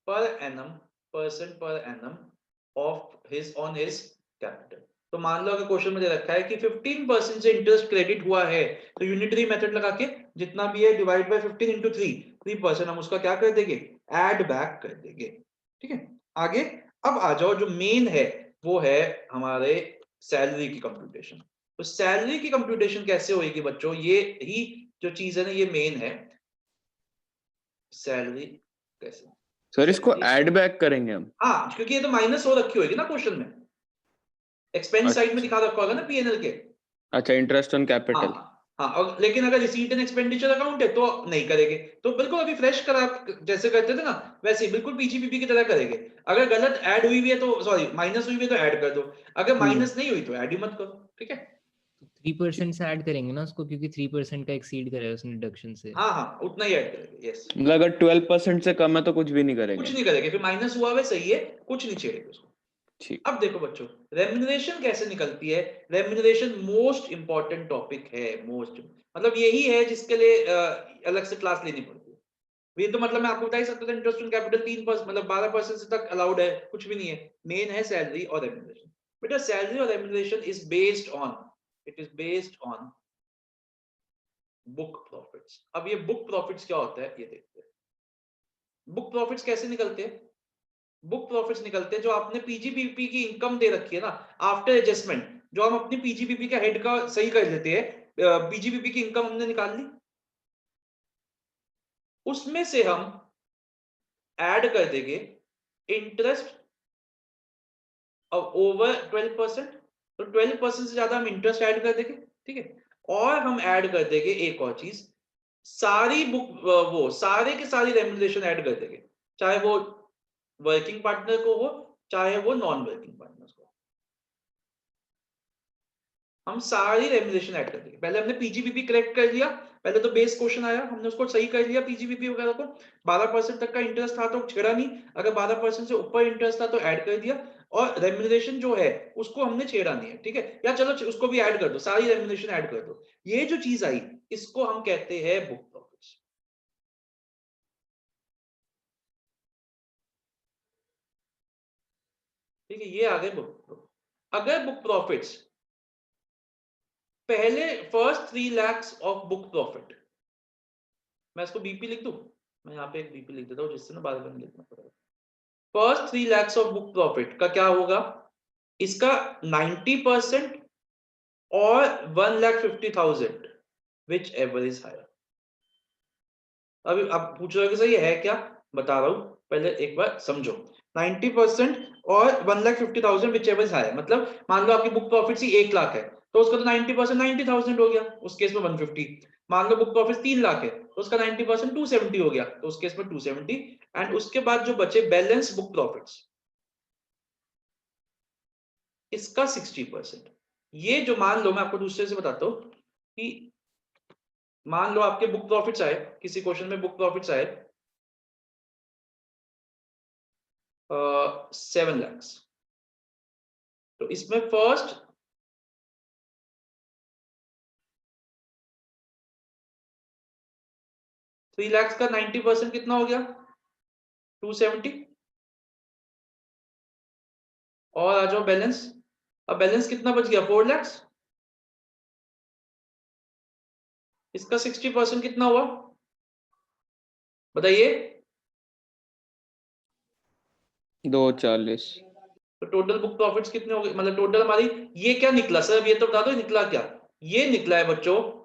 per annum of his on his capital। तो मान लो अगर क्वेश्चन में दे रखा है कि 15% से इंटरेस्ट क्रेडिट हुआ है, तो यूनिटरी मेथड लगा के जितना भी है डिवाइड बाय 15 into 3% हम उसका क्या कर देंगे, ऐड बैक कर देंगे। ठीक है, आगे अब आ जाओ, जो मेन है वो है हमारे सैलरी की कंप्यूटेशन। तो सैलरी की कंप्यूटेशन कैसे होगी बच्चों, ये ही जो चीज है ना, ये मेन है, सैलरी कैसे। सर इसको ऐड बैक करेंगे हम? हाँ, क्योंकि ये तो माइनस हो रखी होगी ना क्वेश्चन में, एक्सपेंस साइड में दिखा रखा होगा ना पीएनएल के। अच्छा, इंटरेस्ट ऑन कैपिटल। हाँ, और लेकिन अगर रिसीट एंड एक्सपेंडिचर अकाउंट है तो नहीं करेंगे, तो बिल्कुल अभी फ्रेश करा जैसे करते थे ना वैसे ही बिल्कुल पीजीपीपी की तरह करेंगे। अगर गलत ऐड हुई हुई है तो सॉरी माइनस हुई हुई है तो ऐड कर दो, अगर माइनस नहीं हुई तो ऐड ही मत करो। ठीक है, 3% से ऐड करेंगे ना उसको, क्योंकि 3% का एक्सीड करा है उसने डिडक्शन से। हाँ उतना ही ऐड करेंगे। यस, मतलब अगर 12% से कम है तो कुछ भी नहीं करेंगे? कुछ नहीं करेंगे, फिर माइनस हुआ है सही है, कुछ नहीं छेड़ेंगे उसको। ठीक। अब देखो बच्चों, रेम्यूनरेशन कैसे निकलती है। रेम्यूनरेशन मोस्ट इंपॉर्टेंट टॉपिक है, मोस्ट मतलब यही है जिसके लिए अलग से क्लास लेनी पड़ती है। ये तो मतलब मैं आपको बता ही सकता था, इंटरेस्ट ऑन कैपिटल 3% मतलब 12% से तक अलाउड है, कुछ भी नहीं है। मेन है सैलरी और रेम्यूनरेशन। बेटा सैलरी और remuneration is based on, it is based on book profits. अब ये बुक प्रॉफिट्स क्या होता है ये देखते हैं। बुक प्रॉफिट्स कैसे निकलते हैं? बुक प्रॉफिट्स निकलते हैं जो आपने पीजीबीपी की इनकम दे रखी है ना, आफ्टर एडजस्टमेंट, जो हम अपनी पीजीबीपी का हेड का सही कर देते हैं, पीजीबीपी की इनकम हमने निकाल ली, उसमें से हम ऐड कर देंगे इंटरेस्ट ऑफ ओवर 12%, तो 12% से ज्यादा हम इंटरेस्ट ऐड कर देंगे, ठीक है। और हम ऐड कर देंगे एक और चीज, सारी बुक वो सारे के सारी रेम्यूनरेशन ऐड कर देंगे, चाहे वो वर्किंग पार्टनर को हो चाहे वो नॉन वर्किंग पार्टनर को, हम सारी रेम्यूनरेशन ऐड कर देंगे। पहले हमने पीजीबीपी करेक्ट कर लिया, पहले तो बेस क्वेश्चन आया, हमने उसको सही कर लिया पीजीबीपी वगैरह को, 12% तक का इंटरेस्ट था तो छेड़ा नहीं, अगर 12% से ऊपर इंटरेस्ट था तो ऐड कर दिया, और रेम्यूनरेशन जो है उसको हमने छेड़ा नहीं है, ठीक है। या चलो उसको भी ऐड कर दो, सारी रेम्यूनरेशन ऐड कर दो, ये जो चीज आई इसको हम कहते हैं बुक प्रॉफिट्स, ठीक है। ये आ गए बुक। अगर बुक प्रॉफिट्स पहले first 3 lakhs of book profit, मैं इसको बीपी लिख दूं, मैं यहाँ पे एक बीपी लिख देता हूँ जिससे ना बार बार लिखना पड़ेगा। First 3 lakhs of book profit का क्या होगा, इसका 90% और 1,50,000 विच एवर इज हायर। अभी आप पूछ रहे हो कि सर ये है क्या, बता रहा हूं, पहले एक बार समझो। 90% और 1,50,000 विच एवर इज हायर, मतलब मान लो आपकी बुक प्रॉफिट ही 1 लाख है तो उसका तो 90% 90,000 हो गया, उस केस में 150। मान लो बुक प्रॉफिट 3 लाख है तो उसका 90% 270 हो गया, तो उस केस में 270। एंड उसके बाद जो बचे बैलेंस बुक प्रॉफिट्स, इसका 60%। ये जो मान लो, मैं आपको दूसरे से बताता हूं कि मान लो आपके बुक प्रॉफिट्स आए, किसी क्वेश्चन में बुक प्रॉफिट्स आए 7 lakhs, तो इसमें फर्स्ट 3 lakhs का 90% कितना हो गया, 270। और आ जाओ बैलेंस, अब बैलेंस कितना बच गया, 4 lakhs, इसका 60% कितना हुआ, बताइए। 240। तो टोटल बुक प्रॉफिट्स कितने हो गए, मतलब टोटल हमारी ये क्या निकला सर, अब ये तो बता दो निकला क्या। ये निकला है बच्चों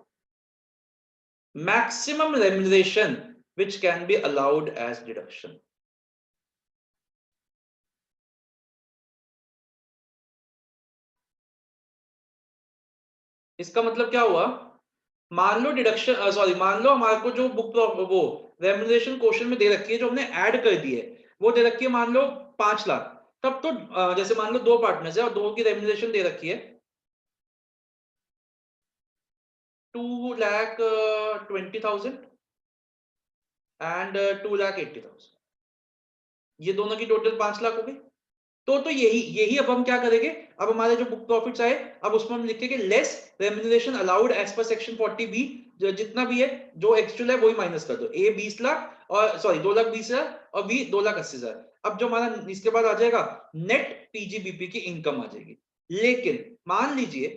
maximum remuneration which can be allowed as deduction. इसका मतलब क्या हुआ, मान लो डिडक्शन सॉरी मान लो हमारे को जो बुक वो रेम्यूनरेशन क्वेश्चन में दे रखी है, जो हमने ऐड कर दी है वो दे रखी है मान लो 5 लाख, तब तो जैसे मान लो 2 पार्टनर्स है और 2 की रेम्यूनरेशन दे रखी है 2,20,000 एंड 2,80,000, ये दोनों की टोटल 5 लाख हो गई। तो यही यही अब हम क्या करेंगे, अब हमारे जो बुक प्रॉफिट्स आए अब उसमें हम लिखेंगे less remuneration allowed as per section 40B, जितना भी है जो एक्चुअल है वही माइनस कर दो। ए 20 लाख और सॉरी 2,20,000 और बी 2,80,000। अब जो हमारा इसके बाद आ जाएगा नेट पीजीबीपी की इनकम आ जाएगी। लेकिन मान लीजिए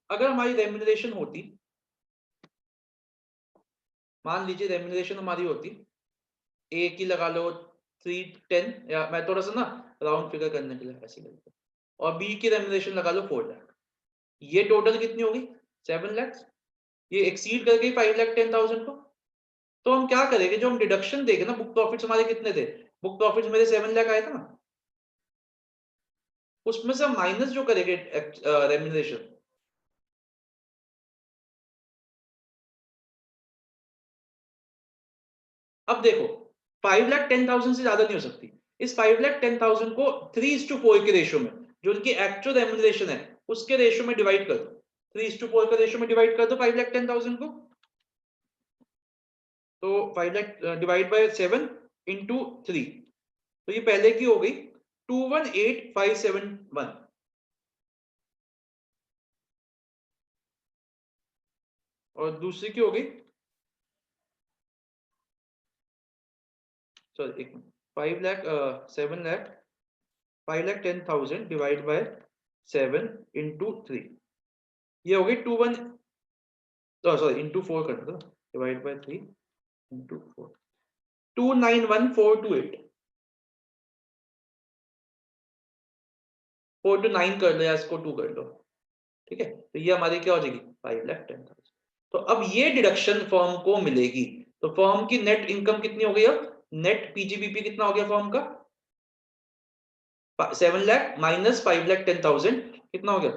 अगर हमारी रेम्यूनरेशन होती, मान लीजिए रेम्यूनरेशन हमारी होती ए की लगा लो 310, या मैं थोड़ा सा ना राउंड फिगर करने के लिए ऐसे लगता है, और बी की रेम्यूनरेशन लगा लो 4 लाख, ये टोटल कितनी होगी 7 लाख, ये एक्सीड कर गई 5,10,000 को। तो हम क्या करेंगे, जो हम डिडक्शन देंगे ना, बुक प्रॉफिट्स हमारे कितने थे, बुक प्रॉफिट्स मेरे 7 लाख आए थे ना, उसमें से हम माइनस जो करेंगे रेम्यूनरेशन, अब देखो 5,10,000 से ज्यादा नहीं हो सकती, इस 5,10,000 को 3:4 के रेशियो में, जो उनकी एक्चुअल रेम्यूनरेशन है उसके रेशियो में डिवाइड कर दो, 3:4 के रेशियो में डिवाइड कर दो 5,10,000 को, तो 5 लाख डिवाइड बाय 7 इंटू 3, तो ये पहले की हो गई 218,571, और दूसरी की हो गई sorry 5 lakh 7 lakh 5,10,000 divide by 7 into 3, ये हो गई 21 सॉरी इंटू 4 कर दो, डिवाइड बाय 3 इंटू 4, 291,428, 4 to 9 कर लो या इसको 2 कर लो, ठीक है। तो ये हमारी क्या हो जाएगी 5,10,000। तो अब ये डिडक्शन फर्म को मिलेगी, तो फर्म की नेट इनकम कितनी हो गई, अब नेट पीजीबीपी कितना हो गया फर्म का, 7 लाख माइनस 5,10,000 कितना हो गया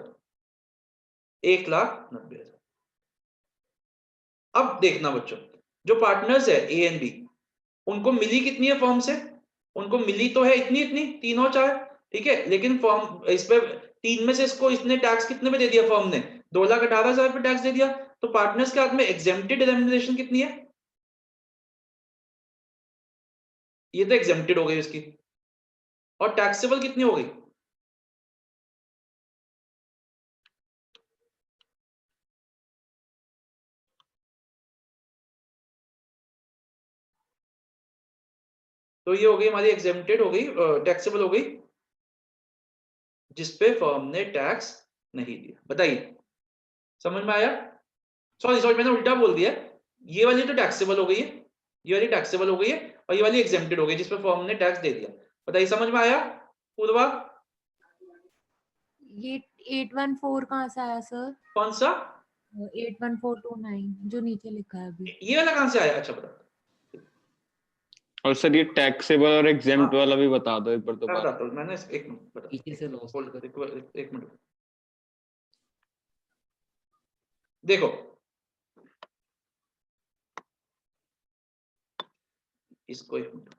1,90,000। अब देखना बच्चों, जो पार्टनर्स है ए एंड बी, उनको मिली कितनी है फर्म से? उनको मिली तो है इतनी इतनी 3 और 4, ठीक है, लेकिन फर्म इस पे 3 में से इसको इसने टैक्स कितने में दे दिया? फर्म ने 2,18,000 पे टैक्स दे दिया। तो पार्टनर्स के हाथ में एग्जेम्प्टेड रेम्युनरेशन कितनी है? ये तो एग्जेम्प्टेड हो गई इसकी, और टैक्सेबल कितनी हो गई? तो ये हो गई हमारी एग्जेम्प्टेड हो गई, टैक्सेबल हो गई, जिसपे फर्म ने टैक्स नहीं दिया। बताइए, समझ में आया? सॉरी मैंने उल्टा बोल दिया, ये वाली तो टैक्सेबल हो गई है, ये वाली टैक्सेबल हो गई है, और ये वाली एग्जेम्प्टेड हो गई जिसपे फर्म ने टैक्स दे दिया। बताइए, समझ में आया पूर्वा? ये 814 कहाँ से आया सर? कौन सा? 81429 जो नीचे लिखा है अभी। ये वाला कहाँ से आया? अच्छा बता। और सर ये टैक्सेबल और एग्जेम्प्ट हाँ। वाला भी बता दो एक बार तो मैं बात। बताता हूँ, मैंने एक मिनट बता, पीछे से लॉस एक मिनट देखो, इसको एक मिनट,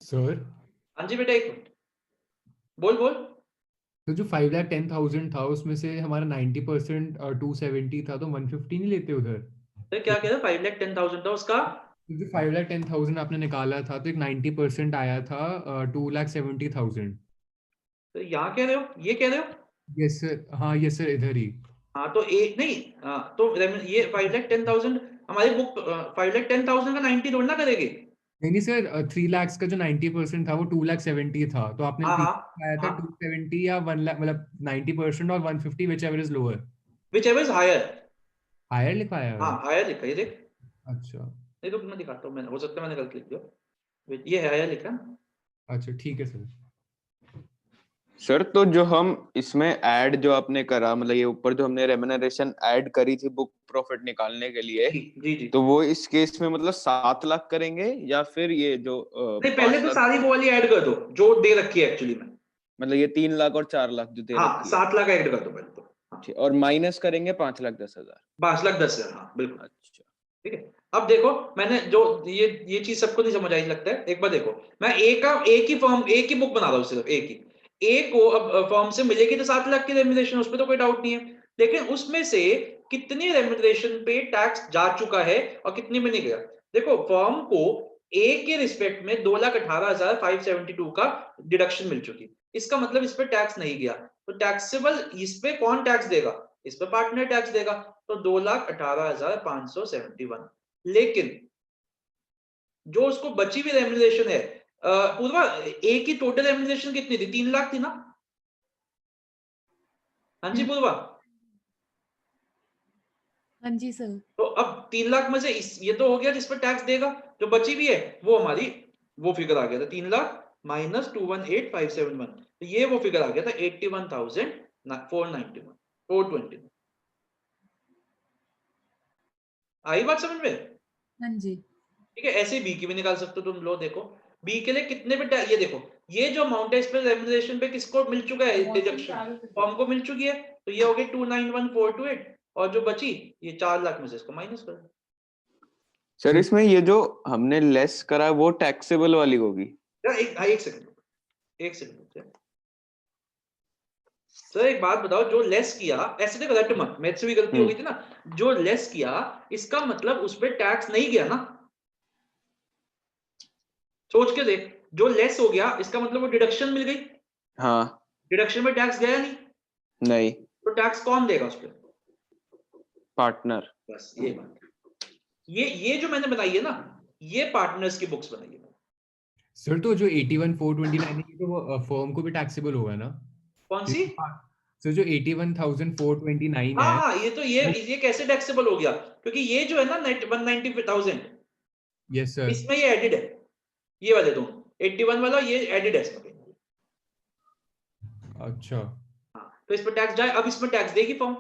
सर हाँ जी बेटा एक मिनट, बोल बोल। तो जो 5,10,000 था उसमें से हमारा 90% 270 था, तो 150 नहीं लेते उधर? तो क्या कह रहे? 5,10,000 था उसका, तो जो 5,10,000 आपने निकाला था तो एक 90% आया था 2,70,000। तो यहाँ कह रहे हो, ये कह रहे हो? यस सर, हाँ यस सर, इधर ही। हाँ तो एक नहीं, हाँ तो ये 5,10,000 हमारी बुक 5,10,000 का 90 थोड़ी ना करेगी। नहीं सर, 3 लाख का जो 90% था वो 2,70,000 था, तो आपने हाँ हाँ आया था हाँ, 270 या 1 लाख, मतलब 90% और 150 whichever is lower. Whichever is higher. Higher लिखाया है? हाँ हायर लिखा है, ये देख, अच्छा नहीं तो मैं दिखाता हूँ, मैंने, हो सकता है मैंने गलत लिख दिया, ये है हायर लिखा है। अच्छा, ठीक है सर। सर तो जो हम इसमें ऐड जो आपने करा, मतलब ये ऊपर जो हमने रेम्युनरेशन ऐड करी थी बुक प्रॉफिट निकालने के लिए, जी जी जी, तो वो इस केस में मतलब 7 लाख करेंगे या फिर ये जो नहीं पहले 5 तो लाख, सारी वो वाली ऐड कर दो जो दे रखी है एक्चुअली में। मतलब ये 3 लाख और 4 लाख जो दे हाँ रखी है, 7 लाख ऐड कर दो पहले तो, हाँ, ठीक, और माइनस करेंगे 5,10,000। 5,10,000, हाँ बिल्कुल। अच्छा ठीक है, अब देखो मैंने जो ये चीज सबको नहीं समझ आई लगता है, एक बार देखो, मैं एक ही फॉर्म, एक ही बुक बना रहा हूँ, सिर्फ एक ही, एक को अब फॉर्म से मिलेगी तो 7 लाख की रेम्युनरेशन, उसमें तो कोई डाउट नहीं है, लेकिन उसमें से कितनी रेम्युनरेशन पे टैक्स जा चुका है और कितनी में नहीं गया। देखो फॉर्म को ए के रिस्पेक्ट में 2,18,572 का डिडक्शन मिल चुकी, इसका मतलब इस पे टैक्स नहीं गया, तो टैक्सेबल इस पे कौन टैक्स देगा? इस पे पार्टनर टैक्स देगा, तो 2,18,571। लेकिन जो उसको बची हुई रेम्युनरेशन है, पूर्वा ए की टोटल रेम्युनरेशन कितनी थी? 3 लाख थी ना? हाँ जी पूर्वा, हाँ जी सर। तो अब 3 लाख में से ये तो हो गया जिस पर टैक्स देगा, जो बची हुई है वो हमारी वो फिगर आ गया था 3 लाख माइनस 218,571, तो ये वो फिगर आ गया था 81,491 420। आई बात समझ में? हाँ जी। ठीक है, ऐसे बी की भी निकाल सकते हो तुम, लो देखो बी के लिए कितने पे ये देखो, ये जो अमाउंट है इस पे रेम्युनरेशन पे किसको मिल चुका है? डिडक्शन फॉर्म को मिल चुकी है, तो ये हो गई 291,428, और जो बची ये 4 लाख में से इसको माइनस कर दो। सर इसमें ये जो हमने लेस करा वो टैक्सेबल वाली होगी? एक सेकंड सर, एक बात बताओ, जो लेस किया, ऐसे देखो रट मत, मेरे से भी गलती हो गई थी ना, जो लेस किया इसका मतलब उस पे टैक्स नहीं गया ना, सोच के देख, जो लेस हो गया इसका मतलब वो डिडक्शन मिल गई, हाँ डिडक्शन में टैक्स गया नहीं, नहीं, तो टैक्स कौन देगा उस पे? पार्टनर। बस ये बात, ये जो मैंने बनाई है ना, ये पार्टनर्स की बुक्स बनाई है। सर तो जो 81,429 है ये तो वो फर्म को भी टैक्सेबल होगा ना? कौन सी? सर जो 81,429 हाँ है हाँ, ये तो ये कैसे टैक्सेबल हो गया, क्योंकि ये जो है ना 190,000, यस सर। इसमें ये एडिड है, ये वाले दोनों 81 वाला ये एडिड है इसमें। अच्छा हाँ, तो इस पर टैक्स जाए, अब इसमें टैक्स देगी फर्म,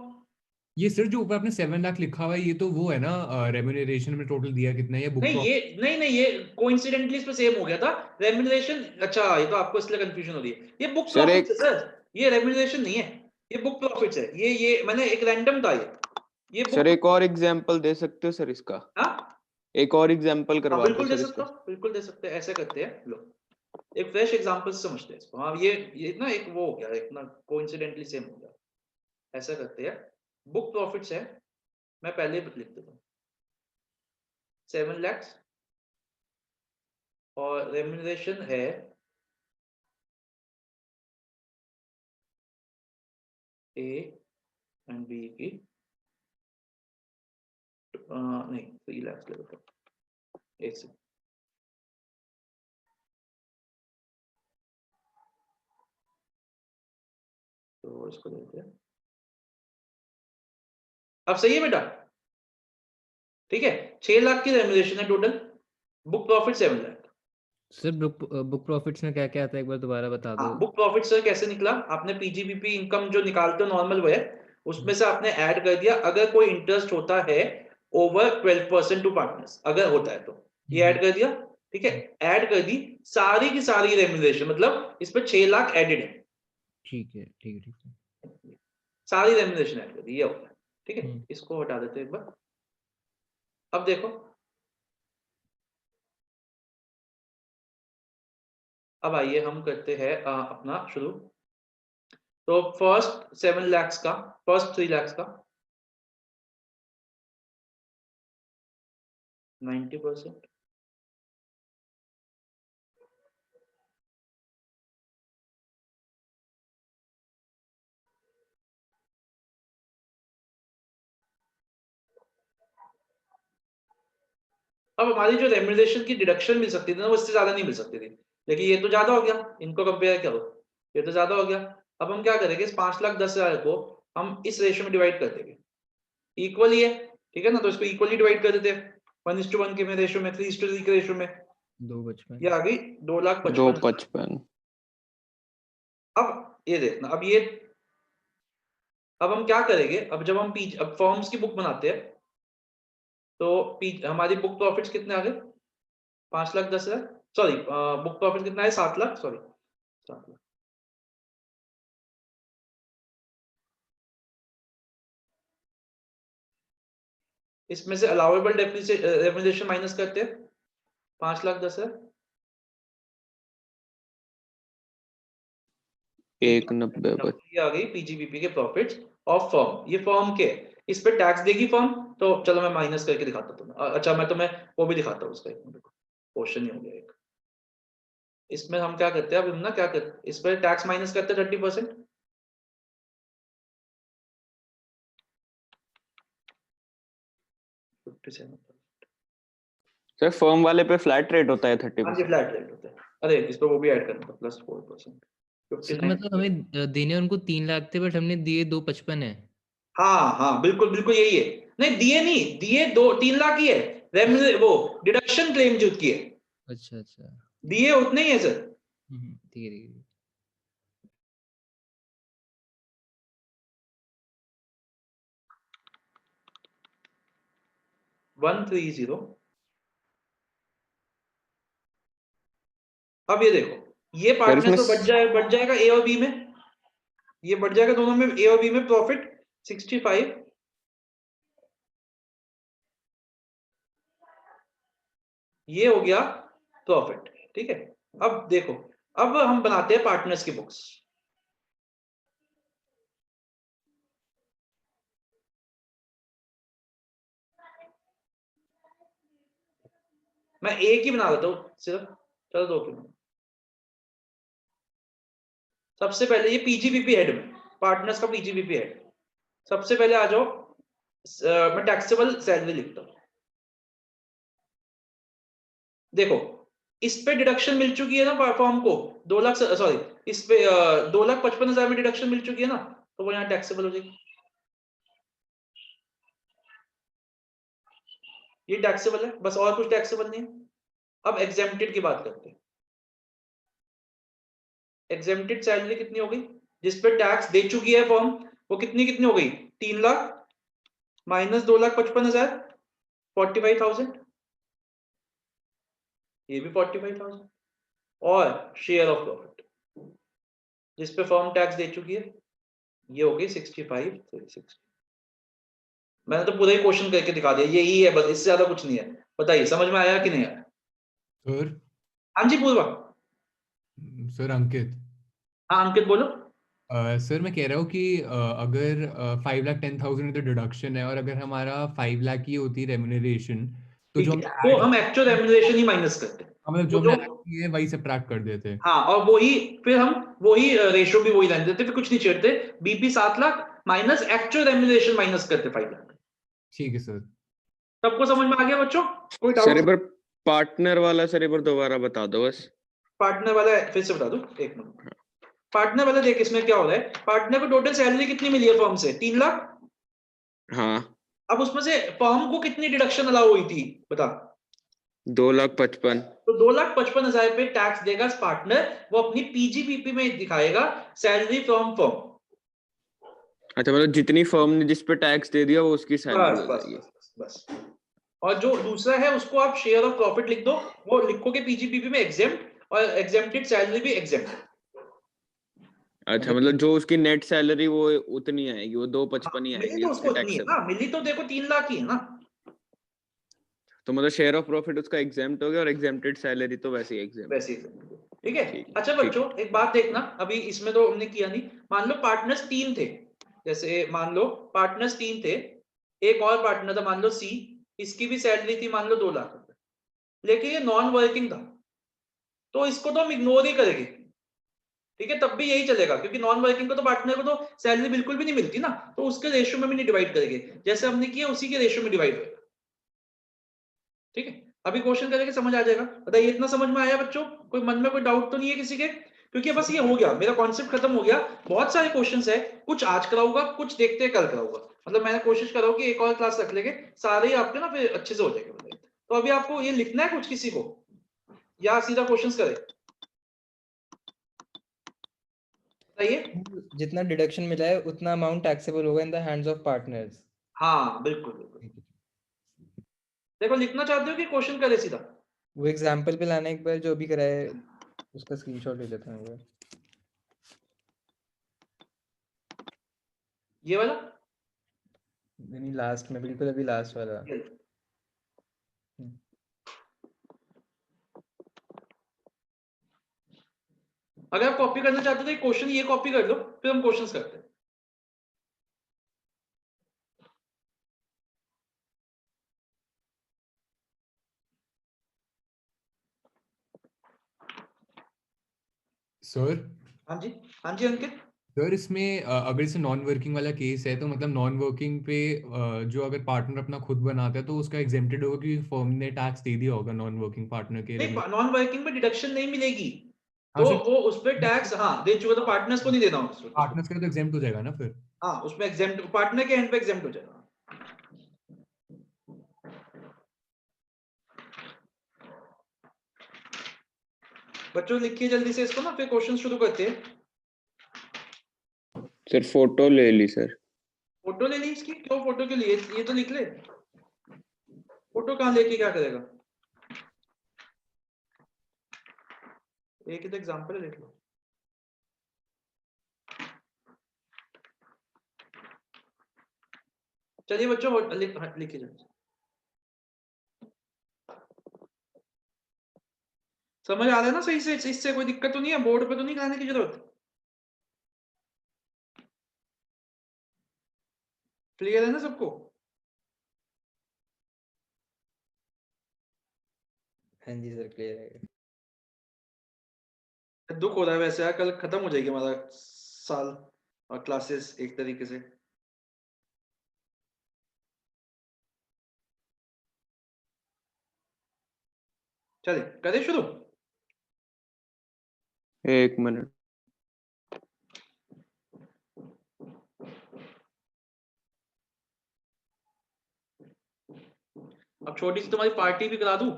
ये सर जो ऊपर आपने 7 लाख लिखा हुआ है ये तो वो है ना रेम्यूनरेशन में टोटल दिया कितना है या बुक नहीं ये नहीं ये कोइंसिडेंटली इस पे सेम हो गया था रेम्यूनरेशन। अच्छा ये तो आपको इसलिए कंफ्यूजन हो रही है, ये बुक सर प्रॉफिट है सर, ये रेम्यूनरेशन नहीं है, ये बुक प्रॉफिट्स है। ये मैंने एक रैंडम था ये सर बुक। एक और एग्जांपल दे सकते हो सर इसका? हाँ एक और एग्जांपल करवा दो बिल्कुल दे सर सकता इसका। हूँ, बिल्कुल दे सकते हैं। ऐसे करते हैं, लो एक फ्रेश एग्जांपल से समझते हैं इसको। हाँ ये ना एक वो हो गया, एक ना कोइंसिडेंटली सेम हो गया। ऐसा करते हैं, बुक प्रॉफिट्स है, मैं पहले लिख देता हूँ 7 lakhs और रेम्यूनरेशन है ए एंड बी की नहीं 3 lakhs ले लेता हूँ एक से। तो इसको देते हैं, अब सही है बेटा? ठीक है, 6 लाख की रेम्यूनरेशन है total, book profit 7 lakh. Sir book profits में क्या क्या आता है एक बार दोबारा बता दो। हाँ बुक प्रॉफिट सर कैसे निकला, आपने पीजीबीपी इनकम जो निकालते हो नॉर्मल वो है, उसमें से आपने ऐड कर दिया अगर कोई इंटरेस्ट होता है ओवर 12% टू पार्टनर्स, अगर होता है तो ये ऐड कर दिया। ठीक है, ऐड कर दी सारी की सारी रेम्यूनरेशन, मतलब इस पे 6 लाख एडेड है। ठीक है ठीक है ठीक है। सारी रेम्यूनरेशन ऐड कर दी, ये होता है। ठीक है, हम्म। इसको हटा देते हैं एक बार। अब देखो, अब आइए हम करते हैं अपना शुरू। तो फर्स्ट 7 lakhs का, फर्स्ट 3 lakhs का 90%, अब हमारी जो रेम्यूनरेशन की डिडक्शन मिल सकती थी ना वो इससे ज्यादा नहीं मिल सकती थी, लेकिन ये तो ज्यादा हो गया, इनको कंपेयर करो, ये तो ज्यादा हो गया। अब हम क्या करेंगे, इस 5,10,000 को हम इस रेशियो में डिवाइड कर देंगे, इक्वली है ठीक है ना, तो इसको इक्वली डिवाइड कर देते हैं 1:1 के में रेशियो में, 3:3 के रेशियो में, 255। ये आ गई 2,55,000। 255। अब ये देखना, अब हम क्या करेंगे, अब जब हम अब फॉर्म्स की बुक बनाते हैं तो हमारी बुक प्रॉफिट्स कितने आ गए, 5,10,000, सॉरी बुक प्रॉफिट कितना है, 7 लाख, सॉरी 7 लाख। इसमें से अलाउेबल रेम्यूनरेशन माइनस करते हैं 5,10,000, 190। ये आ गई पीजीबीपी के प्रॉफिट्स ऑफ फर्म। ये फर्म के, इस पे टैक्स देगी फर्म, तो चलो मैं माइनस करके दिखाता हूँ तुम्हें। अच्छा मैं तुम्हें वो भी दिखाता हूँ, उसका एक मिनट क्वेश्चन ही हो गया एक। इसमें हम क्या करते हैं, अब हम ना क्या करते हैं, इस पर टैक्स माइनस करते हैं 30%, सर फर्म वाले पे फ्लैट रेट होता है 30%। फ्लैट रेट होता है। अरे इस पर वो भी ऐड करना था +4%, सर मतलब हमें देने उनको 3 लाख थे बट हमने दिए 255 है। हाँ बिल्कुल बिल्कुल यही है। नहीं दिए नहीं दिए, 3 लाख ही है, वो डिडक्शन क्लेम जो की है, अच्छा अच्छा। दिए उतने ही है सर। ठीक है ठीक है। 130। अब ये देखो, ये पार्टनर तो बढ़ जाएगा ए और बी में, ये बढ़ जाएगा दोनों में, ए और बी में प्रॉफिट 65, ये हो गया प्रॉफिट। ठीक है, अब देखो, अब हम बनाते हैं पार्टनर्स की बुक्स। मैं एक ही बना देता हूँ सिर्फ, चलो 2 की। सबसे पहले ये पीजीबीपी हेड में, पार्टनर्स का पीजीबीपी हेड, सबसे पहले आ जाओ, मैं टैक्सेबल सैलरी लिखता हूँ। देखो इस पे डिडक्शन मिल चुकी है ना फॉर्म को, 2 लाख, सॉरी इस पे 2,55,000 में डिडक्शन मिल चुकी है ना, तो वो यहाँ टैक्सेबल हो जाएगी, ये टैक्सेबल है बस, और कुछ टैक्सेबल नहीं है। अब एग्जेम्प्टेड की बात करते हैं। एग्जेम्प्टेड सैलरी कितनी हो गई, जिस पे टैक्स दे चुकी है फॉर्म, वो कितनी कितनी हो गई, 3 लाख, माइनस 2,55,000 45,000, ये भी 45,000 और शेयर ऑफ प्रॉफिट जिस पे फर्म टैक्स दे चुकी है ये हो गई 65 60। मैंने तो पूरा ही क्वेश्चन करके दिखा दिया, यही है बस, इससे ज्यादा कुछ नहीं है। बताइए समझ में आया कि नहीं आया? सर हाँ जी पूर्वा। सर अंकित हाँ अंकित बोलो। सर मैं कह रहा हूँ कि अगर 5,10,000 तो डिडक्शन है और अगर हमारा 5 लाख की होती रेम्यूनरेशन तो ठीक जो है, हमने तो ऐड हम एक्चुअल रेम्यूनरेशन ही माइनस करते हैं। मतलब जो तो हमने ऐड की है वही सब्ट्रैक्ट कर देते हैं। हाँ, और वही फिर हम वही रेशियो भी वही रहने देते, फिर कुछ नहीं छेड़ते। BP 7 lakh minus actual remuneration minus करते 5 लाख। ठीक है सर। सबको समझ में आ गया बच्चों? कोई सर डाउट? एक बार पार्टनर वाला सर एक बार दोबारा बता दो बस। पार्टनर वाला फिर से बता दो, एक मिनट। पार्टनर वाला देख इसमें क्या हो रहा है, पार्टनर को टोटल सैलरी कितनी मिली है फर्म से? 3 लाख। हाँ अब उसमें से फर्म को कितनी डिडक्शन अलाउ हुई थी बता? 2,55,000। तो 2,55,000 पे टैक्स देगा पार्टनर, वो अपनी पीजीबीपी में दिखाएगा सैलरी फ्रॉम फर्म। अच्छा मतलब जितनी फर्म ने जिस पे टैक्स दे दिया वो उसकी सैलरी बस हो बस जाएगी। बस बस। और जो दूसरा है उसको आप शेयर ऑफ प्रॉफिट लिख दो, वो लिखोगे पीजीबीपी में एग्जेम्प्ट, और एग्जेम्प्टेड सैलरी भी एग्जेम्प्ट। अच्छा मतलब जो उसकी नेट सैलरी वो उतनी आएगी, वो 2,55,000 ही मिली आएगी तो उससे उसको उतनी है टैक्सेबल। ना, मिली तो देखो 3 लाख ही है ना। तो मतलब शेयर ऑफ प्रॉफिट उसका एग्जेम्प्ट हो गया और एग्जेम्प्टेड सैलरी तो वैसे ही एग्जेम्प्ट। वैसे ही ठीक है। ठीक है, अच्छा ठीक बच्चों एक बात देखना, अभी इसमें तो हमने किया नहीं। मान लो पार्टनर्स 3 थे, जैसे मान लो पार्टनर्स 3 थे, एक और पार्टनर था मान लो सी, इसकी भी सैलरी थी मान लो 2 लाख रुपए, लेकिन ये नॉन वर्किंग था, तो इसको तो हम इग्नोर ही करेंगे। ठीक है, तब भी यही चलेगा क्योंकि नॉन वर्किंग को तो पार्टनर को तो सैलरी बिल्कुल भी नहीं मिलती ना, तो उसके रेशियो में भी नहीं डिवाइड करेंगे, जैसे हमने किया उसी के रेशियो में डिवाइड होगा। ठीक है, अभी क्वेश्चन करेंगे समझ आ जाएगा। बताइए इतना समझ में आया बच्चों? कोई मन में कोई डाउट तो नहीं है किसी के? क्योंकि बस ये हो गया, मेरा कॉन्सेप्ट खत्म हो गया। बहुत सारे क्वेश्चंस है, कुछ आज कराऊंगा, कुछ देखते हैं कल कराऊंगा। मतलब मैंने कोशिश करा कि एक और क्लास रख लेंगे, सारे ही आपके ना फिर अच्छे से हो जाएंगे। तो अभी आपको ये लिखना है कुछ किसी को, या सीधा क्वेश्चंस करें? बताइए। जितना डिडक्शन मिला है उतना अमाउंट टैक्सेबल होगा in the hands of partners. हाँ बिल्कुल बिल्कुल। देखो लिखना चाहते हो कि क्वेश्चन करे सीधा? वो एग्जांपल पे लाना एक बार, जो भी कराए उसका स्क्रीनशॉट ले लेता हूँ। ये वाला नहीं लास्ट में, बिल्कुल अभी लास्ट वाला। ये। अगर आप कॉपी करना चाहते हो तो क्वेश्चन ये कॉपी कर लो, फिर हम क्वेश्चंस करते हैं। सर हाँ जी, हाँ जी अंकित। सर इसमें अगर इसे नॉन वर्किंग वाला केस है तो मतलब नॉन वर्किंग पे जो अगर पार्टनर अपना खुद बनाता है तो उसका एग्जेम्प्टेड होगा क्योंकि फर्म ने टैक्स दे दिया होगा नॉन वर्किंग पार्टनर के नहीं, नॉन वर्किंग में डिडक्शन नहीं मिलेगी, हाँ तो सर वो उस पर टैक्स हाँ दे चुका, तो पार्टनर्स को नहीं देना उसको। पार्टनर्स का तो एग्जेम्प्ट हो जाएगा ना फिर। हाँ उसमें एग्जेम्प्ट, पार्टनर के एंड पे एग्जेम्प्ट हो जाएगा। बच्चों लिखिए जल्दी से इसको ना, फिर क्वेश्चन शुरू करते हैं। सर फोटो ले ली सर। फोटो ले ली इसकी? क्यों फोटो के लिए? ये तो लिख ले। फोटो कहाँ लेके क्या करेगा? एक ही तो एग्जांपल है, लिख लो। चलिए बच्चों लिखिए जल्दी। समझ आ रहा है ना सही से? इससे कोई दिक्कत तो नहीं है? बोर्ड पे तो नहीं लाने की जरूरत? क्लियर है ना सबको? हाँ जी सर क्लियर है। दुख हो रहा है वैसे यार, कल खत्म हो जाएगी हमारा साल और क्लासेस एक तरीके से। चलिए करें शुरू। एक मिनट। अब छोटी सी तुम्हारी पार्टी भी करा दूं?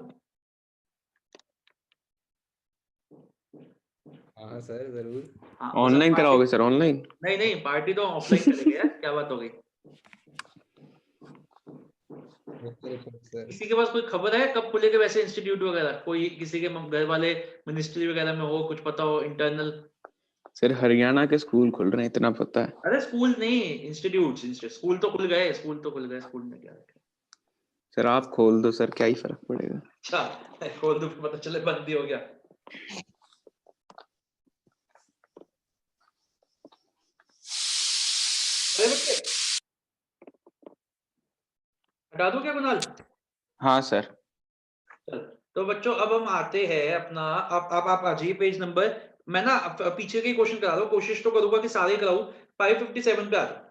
हाँ सर जरूर। हाँ ऑनलाइन कराओगे सर? ऑनलाइन? नहीं नहीं, पार्टी तो ऑफलाइन करेंगे यार, क्या बात हो गई? सर किसी के पास कोई खबर है कब खुलेंगे वैसे इंस्टीट्यूट वगैरह, कोई किसी के घर वाले मिनिस्ट्री वगैरह में हो, कुछ पता हो इंटरनल? सर हरियाणा के स्कूल खुल रहे हैं इतना पता है। अरे स्कूल नहीं, इंस्टीट्यूट। स्कूल तो खुल गए, स्कूल में क्या है? सर आप खोल दो सर, क्या ही फर्क पड़ेगा। अच्छा खोल दो, पता चले बंद ही हो गया। अरे बच्चे हटा दो क्या कुणाल? हाँ सर। चल, तो बच्चों अब हम आते हैं अपना, अब आप आ जाइए पेज नंबर, मैं ना पीछे के क्वेश्चन करा दो, कोशिश तो करूंगा कि सारे कराऊं। 557 पे आ जाओ।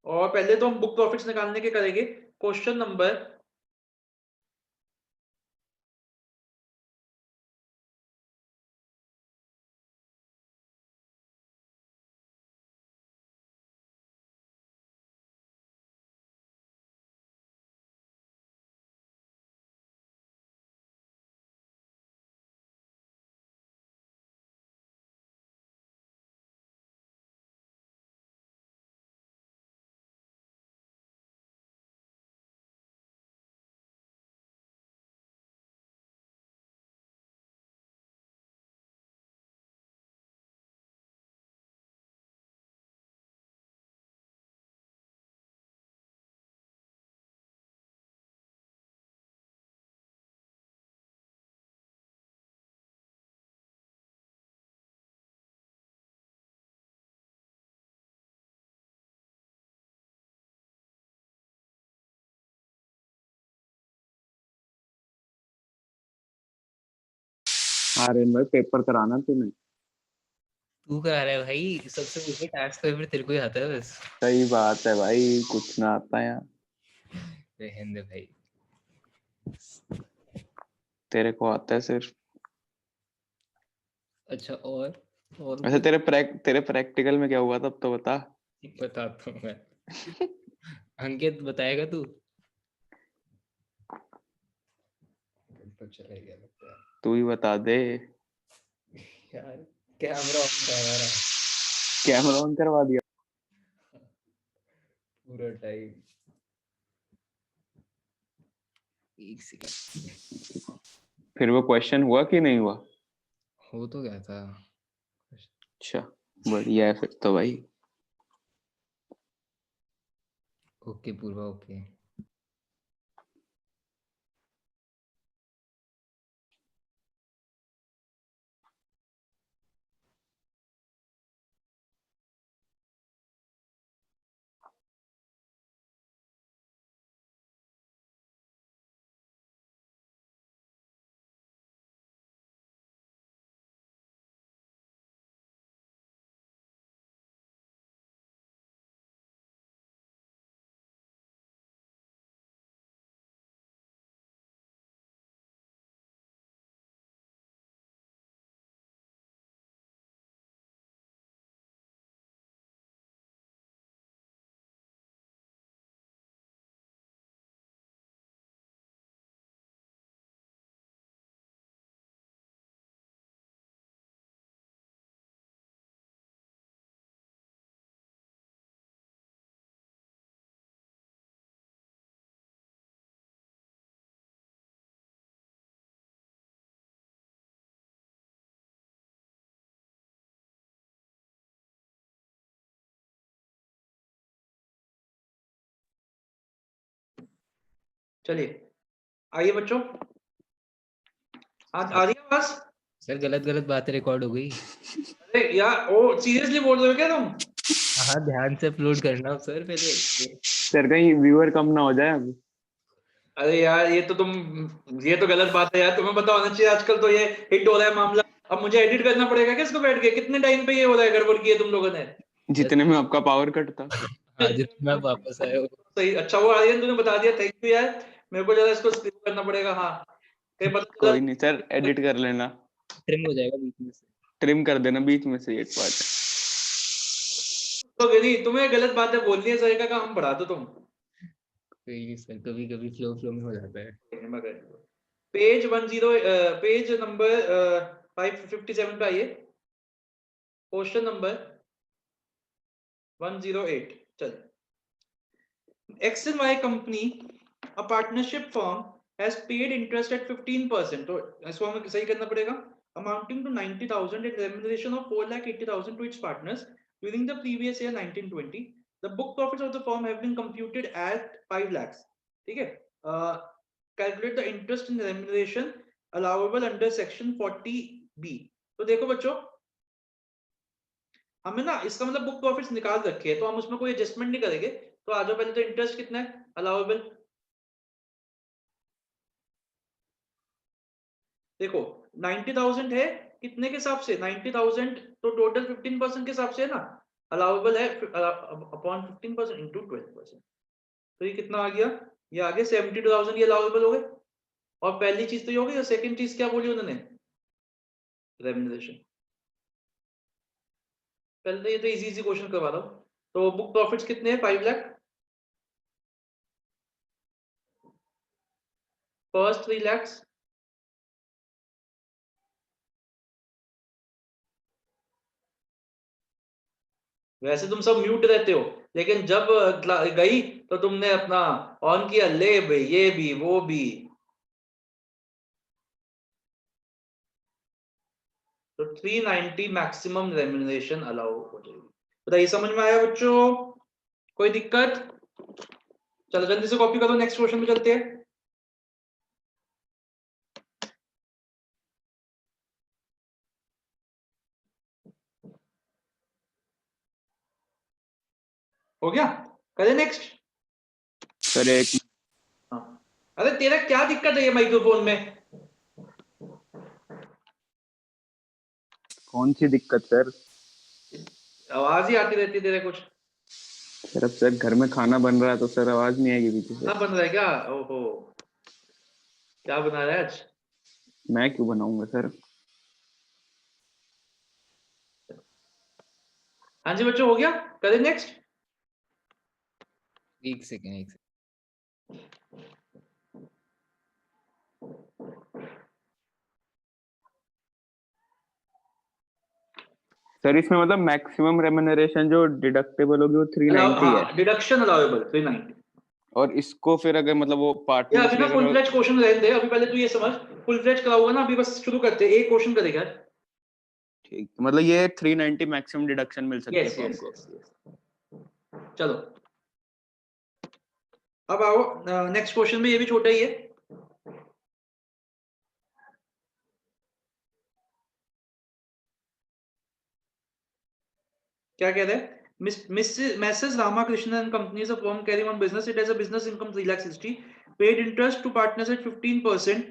और पहले तो हम बुक प्रॉफिट्स निकालने के करेंगे। क्वेश्चन नंबर आर्यन भाई पेपर कराना तुम्हें। तू करा रहा है भाई, सबसे ऊपर टास्क पेपर तेरे को ही आता है बस। सही बात है भाई, कुछ ना आता यार। रहने दे भाई। तेरे को आता है सिर्फ। अच्छा और अच्छा तेरे प्रैक्टिकल में क्या हुआ तब तो बता। बताता हूँ मैं। अंकित बताएगा तू? तो चला गया लगता है तू ही बता दे। यार। कैमरा ऑन था हमारा कैमरा ऑन करवा दिया। पूरा टाइम। एक सेकंड। फिर वो क्वेश्चन हुआ कि नहीं हुआ? हो तो गया था। अच्छा बढ़िया है फिर तो भाई। ओके पूर्वा, ओके। चलिए आइए बच्चों, आज आ रही है आवाज? सर गलत गलत बातें रिकॉर्ड हो गई। अरे यार ओ सीरियसली बोल रहे हो क्या तुम? हाँ ध्यान से अपलोड करना सर पहले। सर कहीं व्यूअर कम ना हो जाए अभी। अरे यार ये तो गलत बात है यार, तुम्हें पता होना चाहिए, आजकल तो ये हिट हो रहा है मामला। अब मुझे एडिट करना पड़ेगा क्या इसको बैठ के? कितने टाइम पे ये हो रहा है, गड़बड़ की है तुम लोगों ने? जितने में आपका पावर कट था। आज मैं वापस आया हूँ। सही, अच्छा वो आर्यन तूने बता दिया, थैंक यू यार। मेरे को जरा इसको स्किप करना पड़ेगा। हाँ ये पता चला कोई नहीं सर, एडिट कर लेना, ट्रिम हो जाएगा बीच में से। ट्रिम कर देना बीच में से एक पार्ट। तो नहीं, तुम्हें गलत बातें बोलनी है, सही का काम बढ़ा दो तुम। कोई नहीं सर, कभी कभी फ्लो फ्लो में हो जाता है। पेज पेज नंबर 557 पे आइए, क्वेश्चन नंबर 108। चल X and Y company, a partnership firm, has paid interest at 15%. तो इसको हमें सही करना पड़ेगा. Amounting to 90,000 in remuneration of 4,80,000 to its partners during the previous year 1920. The book profits of the firm have been computed at 5 lakhs. ठीक है? Calculate the interest in remuneration allowable under section 40B. तो देखो बच्चों, हमें ना इसका मतलब बुक प्रॉफिट्स निकाल रखे हैं, तो हम उसमें कोई एडजस्टमेंट नहीं करेंगे. तो आ जाओ, पहले तो इंटरेस्ट कितना है अलाउेबल. देखो 90,000 है, कितने के हिसाब से 90,000, तो टोटल 15% के हिसाब से है ना. अलाउेबल है अपॉन 15% इंटू 12%. तो ये कितना आ गया? ये आ गया 72,000. ये अलाउेबल हो गए. और पहली चीज तो ये हो गई. सेकंड चीज क्या बोली उन्होंने? रेम्यूनरेशन. पहले तो ये तो इजी क्वेश्चन करवा रहा हूं. तो बुक प्रॉफिट्स कितने हैं? 5 लाख. फर्स्ट 3 lakhs, वैसे तुम सब म्यूट रहते हो, लेकिन जब गई तो तुमने अपना ऑन किया. ले भाई, ये भी वो भी. तो 390 मैक्सिमम रेम्यूनरेशन अलाउ हो जाएगी. बताइए, समझ में आया बच्चों? कोई दिक्कत? चलो जल्दी से कॉपी करो, नेक्स्ट क्वेश्चन में चलते हैं. हो गया? करें नेक्स्ट? सर एक हाँ. अरे तेरा क्या दिक्कत है ये माइक्रोफोन में? कौन सी दिक्कत सर? आवाज ही आती रहती है तेरे कुछ. सर अब सर घर में खाना बन रहा है तो सर आवाज नहीं आएगी पीछे से. क्या बन रहा है क्या? ओहो, क्या बना रहा है आज? मैं क्यों बनाऊंगा सर? हाँ जी बच्चों, हो गया? करें नेक्स्ट? एक सेकंड. सर इसमें मतलब मैक्सिमम रेम्यूनरेशन जो डिडक्टेबल होगी वो 390 है, डिडक्शन अलाउेबल 390. और इसको फिर अगर मतलब वो या पार्टनर्स अभी ना फुल फ्लेज क्वेश्चन रहने दे. अभी पहले तू ये समझ, फुल फ्लेज कराऊंगा ना. अभी बस शुरू करते हैं, एक क्वेश्चन करेगा. ठीक, मतलब ये 390 मैक्सिमम डिडक्शन मिल सकती है यस फर्म यस को. यस. चलो अब आओ नेक्स्ट क्वेश्चन में. ये भी छोटा ही है. क्या कह रहे हैं? Mrs. Ramakrishnan and company is a firm carrying on business. It has a business income 3,60,000. Paid interest to partners at 15%.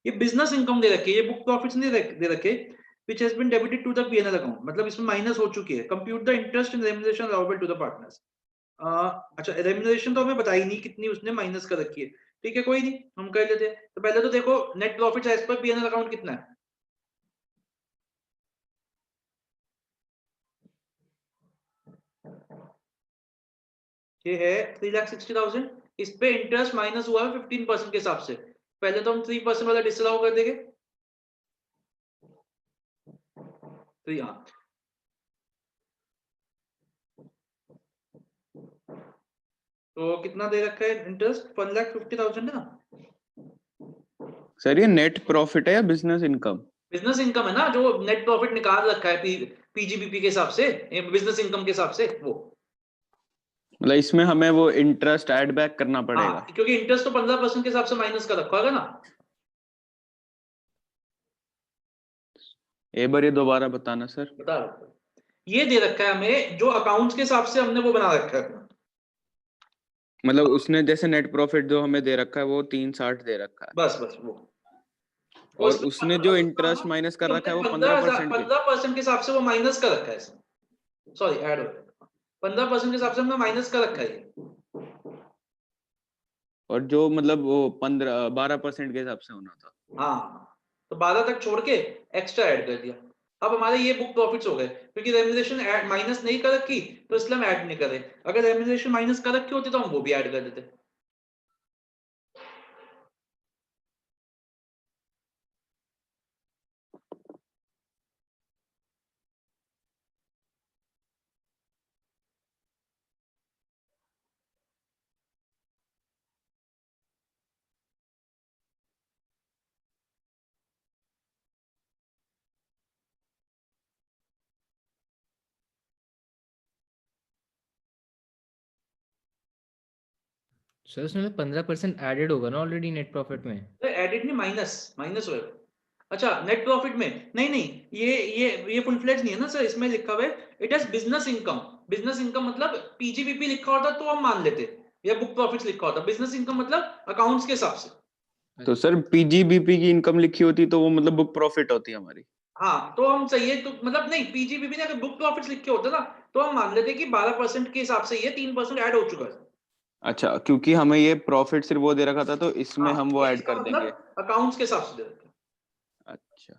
ये बिजनेस इनकम दे रखी है, ये बुक प्रॉफिट्स नहीं दे रखे. Which has been debited to the P&L account. मतलब इसमें माइनस हो चुकी है. Compute the interest and remuneration allowable to the partners. अच्छा, रेम्यूनरेशन तो हमें बताई नहीं कितनी उसने माइनस कर रखी है. ठीक है, कोई नहीं, हम कर लेते हैं. तो पहले तो देखो net profit as per P&L account कितना है. ये है 3,60,000. इस पे इंटरेस्ट माइनस हुआ है 15% के हिसाब से. पहले तो हम 3% वाला डिसअलाउ कर देंगे. तो यहाँ तो कितना दे रखा है इंटरेस्ट? 1,50,000 है ना. सर ये नेट प्रॉफिट है या बिजनेस इनकम? बिजनेस इनकम है ना, जो नेट प्रॉफिट निकाल रखा है पीजीबीपी के हिसाब से, बिजनेस इनकम के हिसाब से वो. मतलब इसमें हमें वो इंटरेस्ट ऐड बैक करना पड़ेगा. हाँ, क्योंकि इंटरेस्ट तो 15% के हिसाब से माइनस कर रखा होगा ना. एक बार ये दोबारा बताना सर. बता रहा हूं. ये दे रखा है हमें, जो अकाउंट्स के हिसाब से हमने वो बना रखा है. मतलब उसने जैसे नेट प्रॉफिट जो हमें दे रखा है वो 360 दे रखा है, बस बस वो. और उसने जो इंटरेस्ट माइनस कर रखा है वो 15% के. 15% के हिसाब से वो माइनस कर रखा है. सॉरी, ऐड हो गया. 15% के हिसाब से हमने माइनस कर रखा है. और जो मतलब वो 12% के हिसाब से होना था. हाँ, तो 12 तक छोड़ के एक्स्ट्रा ऐड कर दिया. अब हमारे ये बुक प्रॉफिट्स हो गए, क्योंकि रेम्यूनरेशन माइनस नहीं कर रखी तो इसलिए हम ऐड नहीं कर रहे. अगर रेम्यूनरेशन माइनस कर रखी होती तो हम वो भी ऐड कर देते. सर उसमें 15% एडेड होगा ना ऑलरेडी नेट प्रॉफिट में। एडिट नहीं, माइनस होएगा। अच्छा, नेट प्रॉफिट में नहीं, ये फुल फ्लेज नहीं है ना सर, इसमें लिखा हुआ है it has business income. Business income मतलब पीजीबीपी लिखा होता तो हम मान लेते, या बुक प्रॉफिट्स लिखा होता। बिजनेस इनकम मतलब अकाउंट्स के हिसाब से। तो सर पीजीबीपी की इनकम लिखी होती तो वो मतलब बुक प्रॉफिट होती हमारी। हाँ तो हम सही है, तो मतलब नहीं, पीजीबीपी ने अगर बुक प्रॉफिट्स लिखे होते ना तो हम मान लेते कि 12% के हिसाब से ये 3% ऐड हो चुका है। अच्छा, क्योंकि हमें ये प्रॉफिट सिर्फ वो दे रखा था तो इसमें हाँ, हम वो ये ऐड इसका कर देंगे। मतलब अकाउंट्स के हिसाब से दे रखा है। अच्छा,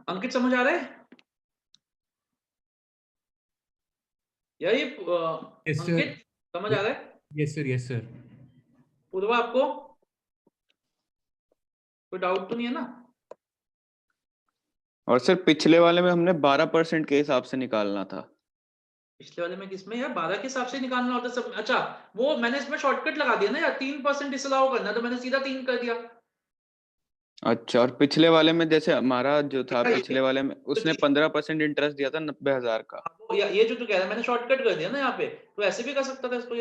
अंकित समझ आ रहा है? या ये यस सर, अंकित समझ आ रहा है? Yes sir, yes sir. Purva आपको कोई डाउट तो नहीं है ना? और सर पिछले वाले में हमने 12% के हिसाब से निकालना था। पिछले वाले में किसमें यार 12 के हिसाब से निकालना होता है सब। अच्छा, वो मैंने इसमें शॉर्टकट लगा दिया ना यार, 3% डिसअलाउ करना, तो मैंने सीधा 3 कर दिया। अच्छा, और पिछले वाले में जैसे हमारा जो था देखा ये? पिछले वाले में तो उसने 15% इंटरेस्ट दिया था 90,000 का। ये जो तू कह रहा है मैंने शॉर्टकट कर दिया ना यहाँ पे, तो ऐसे भी कर सकता था इसको।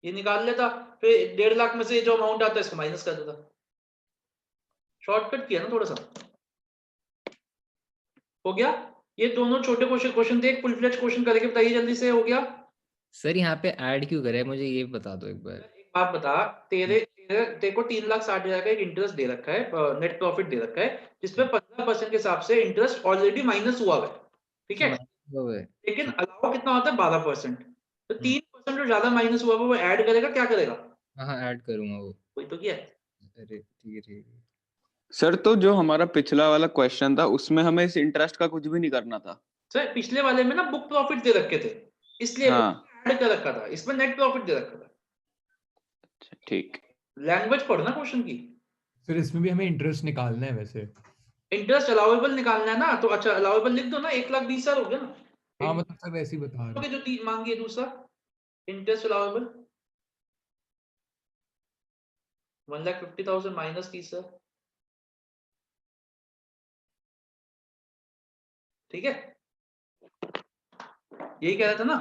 ये निकाल लेता, फिर 1.5 लाख में से जो अमाउंट आता है इसको माइनस कर देता। शॉर्टकट किया ना थोड़ा सा, हो गया। ये दोनों छोटे क्वेश्चन थे, एक फुल फ्लेज क्वेश्चन करके बताइए जल्दी से, हो गया। सर यहाँ पे ऐड क्यों करे मुझे ये बता दो एक बार। एक बात बता, तेरे को 3,60,000 का एक इंटरेस्ट दे रखा है, नेट प्रॉफिट दे रखा है, जिसपे 15% के हिसाब से इंटरेस्ट ऑलरेडी माइनस हुआ है, ठीक है? लेकिन ठीक। अलाउ कितना होता है? 12%। तो हम्म, 3% जो ज्यादा माइनस हुआ है वो ऐड करेगा, क्या करेगा? हाँ ऐड करूंगा वो। वही तो किया है। अरे ठीक है ठीक है। सर तो जो हमारा पिछला वाला क्वेश्चन था उसमें हमें इस इंटरेस्ट का कुछ भी नहीं करना था। सर पिछले वाले में ना बुक प्रॉफिट दे रखे थे, इसलिए हाँ, ऐड कर रखा था, इसमें नेट प्रॉफिट दे रखा था। ठीक। लैंग्वेज पढ़ना क्वेश्चन की। सर इसमें भी हमें इंटरेस्ट निकालना है वैसे। इंटरेस्ट अलाउेबल निकालना है ना, तो अच्छा अलाउेबल लिख दो ना, 1,20,000 हो गया ना। हाँ मतलब सर वैसे ही बता रहे हैं। जो मांगी है दूसरा, इंटरेस्ट अलाउेबल 1,50,000 माइनस 30,000, ठीक है? यही कह रहा था ना?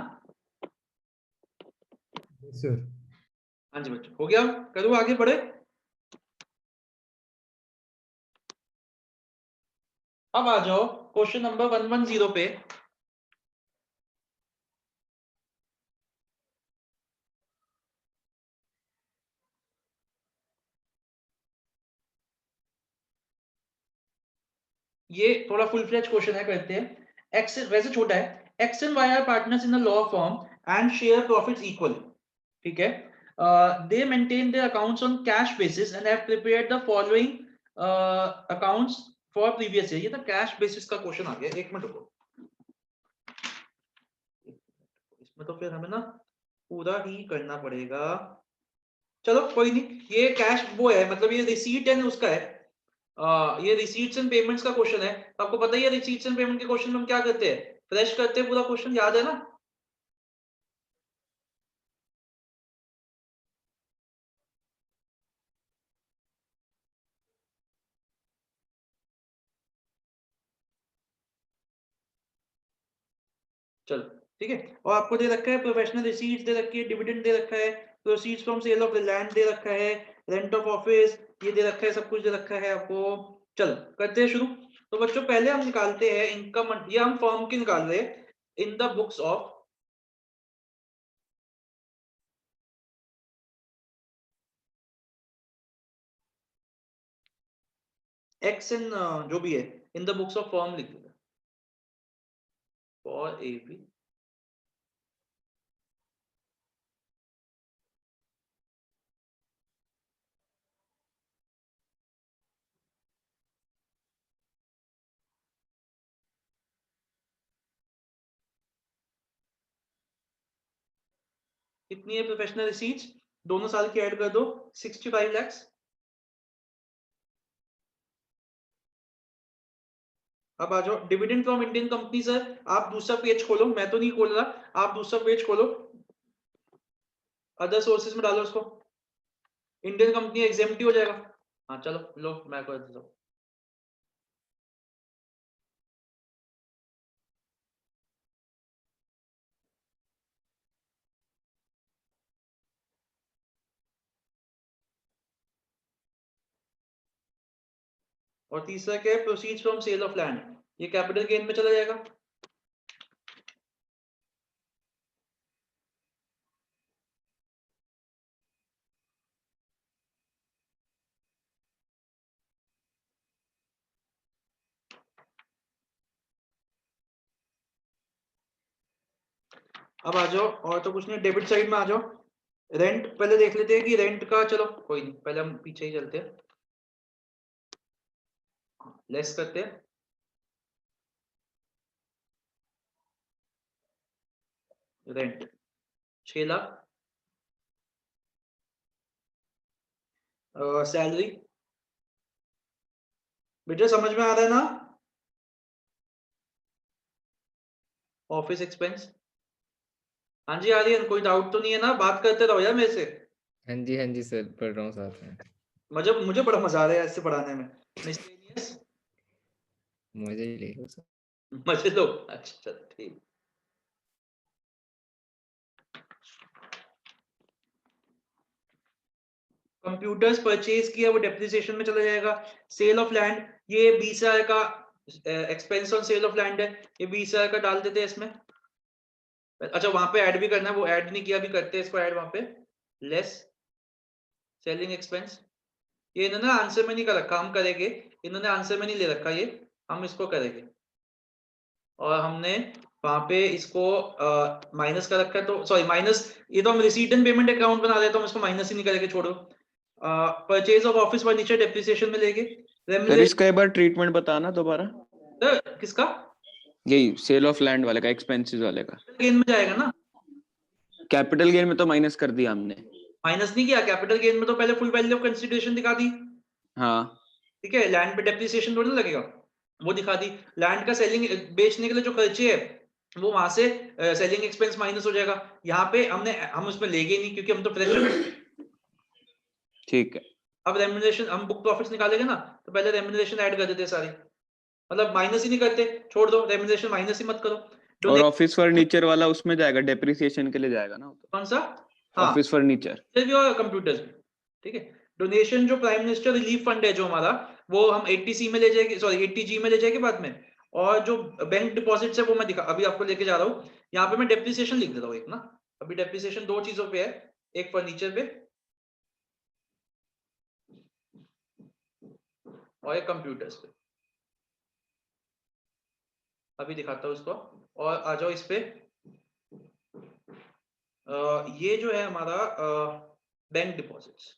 Yes sir. हाँ जी बच्चों, हो गया। करूँ आगे बढ़े? अब आ जाओ क्वेश्चन नंबर 110 पे। ये थोड़ा फुल फ्लेज क्वेश्चन है, करते हैं। एक्स वैसे छोटा है, X and Y are partners in a law firm and share profits equally, ठीक है? They maintain their accounts on cash basis and have prepared the following accounts for previous year. ये तो कैश बेसिस का क्वेश्चन आ गया, एक मिनट रुको। इसमें तो फिर हमें ना पूरा ही करना पड़ेगा। चलो कोई नहीं, ये कैश वो है, मतलब ये रिसीट है उसका है। ये रिसीट्स एंड पेमेंट्स का क्वेश्चन है, तो आपको पता ही है रिसीट्स एंड पेमेंट के क्वेश्चन में हम क्या करते हैं, फ्रेश करते हैं पूरा क्वेश्चन, याद है ना? चलो ठीक है। और आपको दे रखा है प्रोफेशनल रिसीट्स दे रखी है, डिविडेंड दे रखा है, proceeds from sale of the land दे रखा है, रेंट ऑफ ऑफिस ये दे रखा है, सब कुछ दे रखा है आपको। चलो करते हैं शुरू। तो बच्चों पहले हम निकालते हैं इनकम, ये हम फर्म की निकाल रहे हैं in the books of x and जो भी है, in the books of firm लिख देगा फॉर ए बी। कितनी है प्रोफेशनल रिसीट्स, दोनों साल की ऐड कर दो, 65 lakhs। अब आ जाओ dividend from Indian company. Sir आप दूसरा पेज खोलो, मैं तो नहीं खोल रहा, आप दूसरा पेज खोलो, अदर सोर्सेज में डालो उसको, इंडियन कंपनी एग्जेम्प्टी हो जाएगा। हाँ चलो लो, मैं कर देता हूँ। और तीसरा क्या है, proceeds from sale of land, ये कैपिटल गेन में चला जाएगा। अब आ जाओ, और तो कुछ नहीं, डेबिट साइड में आ जाओ। रेंट पहले देख लेते हैं कि रेंट का, चलो कोई नहीं, पहले हम पीछे ही चलते हैं, लेस करते हैं। रेंट 6 लाख, सैलरी बेटा समझ में आ रहा है ना? ऑफिस एक्सपेंस, हाँ जी आर्यन, कोई डाउट तो नहीं है ना? बात करते रहो यार मेरे से, हाँ जी सर, पढ़ रहा हूँ साथ में। मुझे बड़ा मजा आ रहा है ऐसे पढ़ाने में। मिसलेनियस मजे ही ले लो सर। मजे लो, अच्छा चल ठीक। कंप्यूटर्स परचेज किया, वो डेप्रिसिएशन में चला जाएगा। सेल ऑफ लैंड, ये 20,000 का expense on sale of land है, ये 20,000 का डाल देते हैं इसमें। अच्छा वहां पे ऐड भी करना है, वो ऐड नहीं किया, भी करते हैं इसको ऐड वहां पे। लेस सेलिंग एक्सपेंस, ये इन्होंने आंसर में नहीं कर रखा, हम करेंगे, इन्होंने आंसर में नहीं ले रखा, ये हम इसको करेंगे। और हमने वहां पे इसको माइनस कर रखा है, तो सॉरी माइनस, ये तो हम रिसीट एंड पेमेंट अकाउंट बना देते हैं, हम इसको माइनस ही नहीं करेंगे, छोड़ो। Purchase of office furniture depreciation में लेके। सर इसका एक बार ट्रीटमेंट बताना दोबारा, किसका? यही सेल ऑफ लैंड वाले का, एक्सपेंसेस वाले का। गेन में जाएगा ना, कैपिटल गेन में तो माइनस कर दिया हमने। माइनस नहीं किया, कैपिटल गेन में तो पहले फुल वैल्यू ऑफ कंसीडरेशन दिखा दी, हाँ ठीक है, लैंड पे डेप्रिसिएशन थोड़ी ना लगेगा, वो दिखा दी। लैंड का सेलिंग बेचने के लिए जो खर्चे है वो वहां से सेलिंग एक्सपेंस माइनस हो जाएगा। यहाँ पे हम उसमें लेंगे ही नहीं, क्योंकि हम तो फ्रेश। ठीक है। अब रेम्यूनरेशन, हम बुक प्रॉफिट्स निकालेंगे ना, तो पहले रेम्यूनरेशन ऐड कर देते हैं सारी, मतलब माइनस ही नहीं करते, छोड़ दो रेम्यूनरेशन, माइनस ही मत करो। और ऑफिस फर्नीचर वाला उसमें जाएगा, डेप्रिसिएशन के लिए जाएगा ना? कौन सा? हाँ, ऑफिस फर्नीचर भी और कंप्यूटर्स भी, ठीक है। डोनेशन जो प्राइम मिनिस्टर रिलीफ फंड है जो हमारा, वो हम 80C में ले जाएंगे, सॉरी 80G में ले जाएंगे बाद में। और जो बैंक डिपॉजिट्स है वो मैं दिखा अभी आपको लेके जा रहा हूँ। यहाँ पे मैं डेप्रिसिएशन लिख देता हूँ एक ना, अभी डेप्रिसिएशन 2 चीजों पे है, एक फर्नीचर पे और एक कंप्यूटर्स पे। अभी दिखाता हूँ इसको, और आ जाओ इस पे। ये जो है हमारा बैंक डिपॉजिट्स,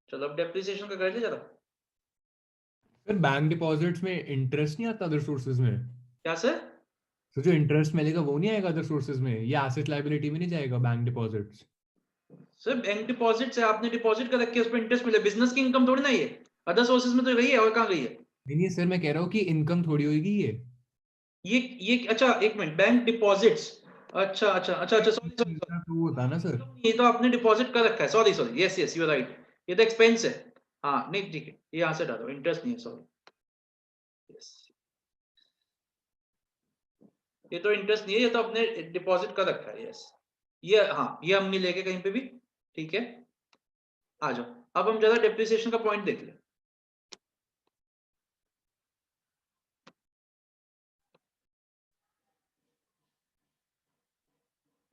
चलो अब डेप्रिसिएशन का कर ले जरा। सर बैंक डिपॉजिट्स में इंटरेस्ट नहीं आता अदर सोर्सेज में? क्या सर? तो जो इंटरेस्ट मिलेगा वो नहीं आएगा अदर सोर्सेज में, ये एसेट लायबिलिटी में नहीं जाएगा bank deposits? Sir bank deposit से आपने डिपॉजिट कर रखी है, उस पर इंटरेस्ट मिले, बिजनेस की इनकम थोड़ी ना ये, अदर सोर्सेज में तो गई है, और कहाँ गई है नहीं सर, मैं कह रहा हूँ कि इनकम थोड़ी होगी ये। ये अच्छा एक मिनट, बैंक डिपॉजिट्स, अच्छा अच्छा अच्छा अच्छा, सॉरी सॉरी, तो होता है ना सर। ये तो आपने डिपॉजिट कर रखा है, sorry sorry, yes yes you are right, ये तो एक्सपेंस है। हाँ नहीं ठीक है, ये यहाँ से डालो, इंटरेस्ट नहीं है, सॉरी यस, ये तो इंटरेस्ट नहीं है, ये तो आपने डिपॉजिट कर रखा है, यस, ये हाँ, ये हम नहीं लेके कहीं पे भी, ठीक है। आ जाओ, अब हम जरा डेप्रिसिएशन का पॉइंट देख लें।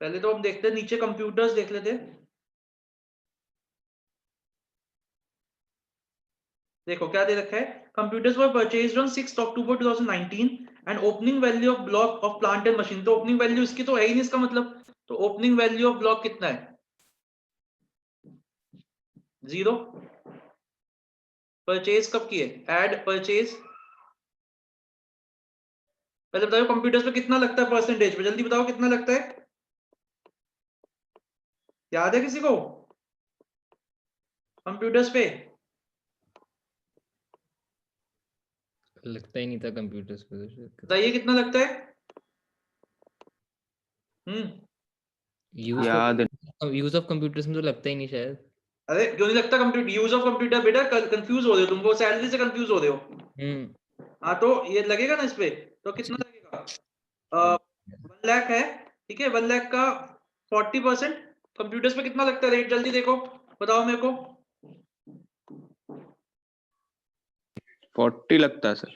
पहले तो हम देखते हैं नीचे, कंप्यूटर्स देख लेते हैं। देखो क्या दे रखा है, computers were purchased on 6 October 2019 and opening value of block of plant and machine, तो ओपनिंग वैल्यू इसकी तो है ही नहीं, इसका मतलब, तो ओपनिंग वैल्यू ऑफ ब्लॉक कितना है? 0। परचेज कब की है? ऐड परचेज, पहले बताओ कंप्यूटर्स पे कितना लगता है परसेंटेज पे, जल्दी बताओ कितना लगता है, याद है किसी को कंप्यूटर्स पे? लगता ही नहीं था कंप्यूटर्स पे तो शायद। बताइए कितना लगता है? यूज याद ऑफ कंप्यूटर्स में तो लगता ही नहीं शायद। अरे क्यों नहीं लगता कंप्यूटर, यूज ऑफ कंप्यूटर बेटा, कंफ्यूज हो रहे हो तुम, वो सैलरी से कंफ्यूज हो रहे हो। हाँ तो ये लगेगा ना इस पे, तो कितना लगेगा? 1 लाख है, ठीक है, 1 लाख का 40% कंप्यूटर्स पे कितना लगता है रेट, जल्दी देखो बताओ मेरे को। 40 लगता है सर।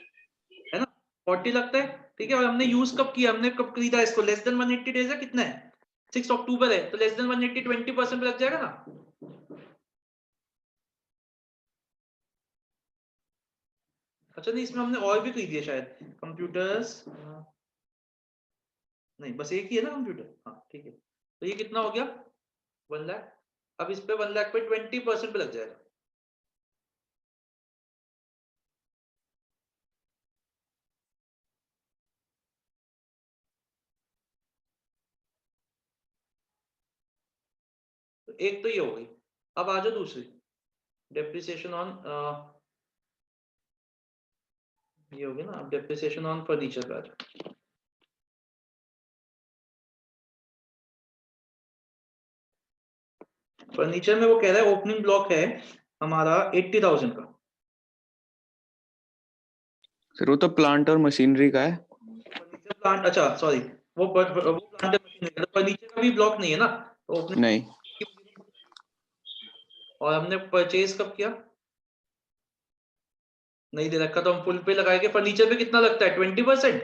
है ना, 40 लगता है, ठीक है। और हमने यूज कब किया, हमने कब खरीदा इसको, लेस देन 180 डेज है, कितना है 6 अक्टूबर है, तो लेस देन 180 20% पे लग जाएगा ना। अच्छा नहीं, इसमें हमने और भी खरीदी है शायद कंप्यूटर्स, नहीं बस एक ही है ना कंप्यूटर, हाँ ठीक है। तो ये कितना हो गया 1 लाख, अब इस पे 1 लाख पे 20% पे लग जाएगा। तो एक तो ये हो गई, अब आ जाओ दूसरी, डेप्रिसिएशन ऑन, ये हो गया ना, अब डेप्रिसिएशन ऑन फर्नीचर पे आ जाओ। फर्नीचर में वो कह रहा है ओपनिंग ब्लॉक है हमारा 80,000 का। सर वो तो प्लांट और मशीनरी का है। फर्नीचर प्लांट, अच्छा सॉरी, वो प्लांट मशीन है, फर्नीचर का भी ब्लॉक नहीं है ना, तो ओपनिंग। नहीं। और हमने परचेज कब किया, नहीं दे रखा, तो हम फुल पे लगाएंगे। फर्नीचर पे कितना लगता है 20%?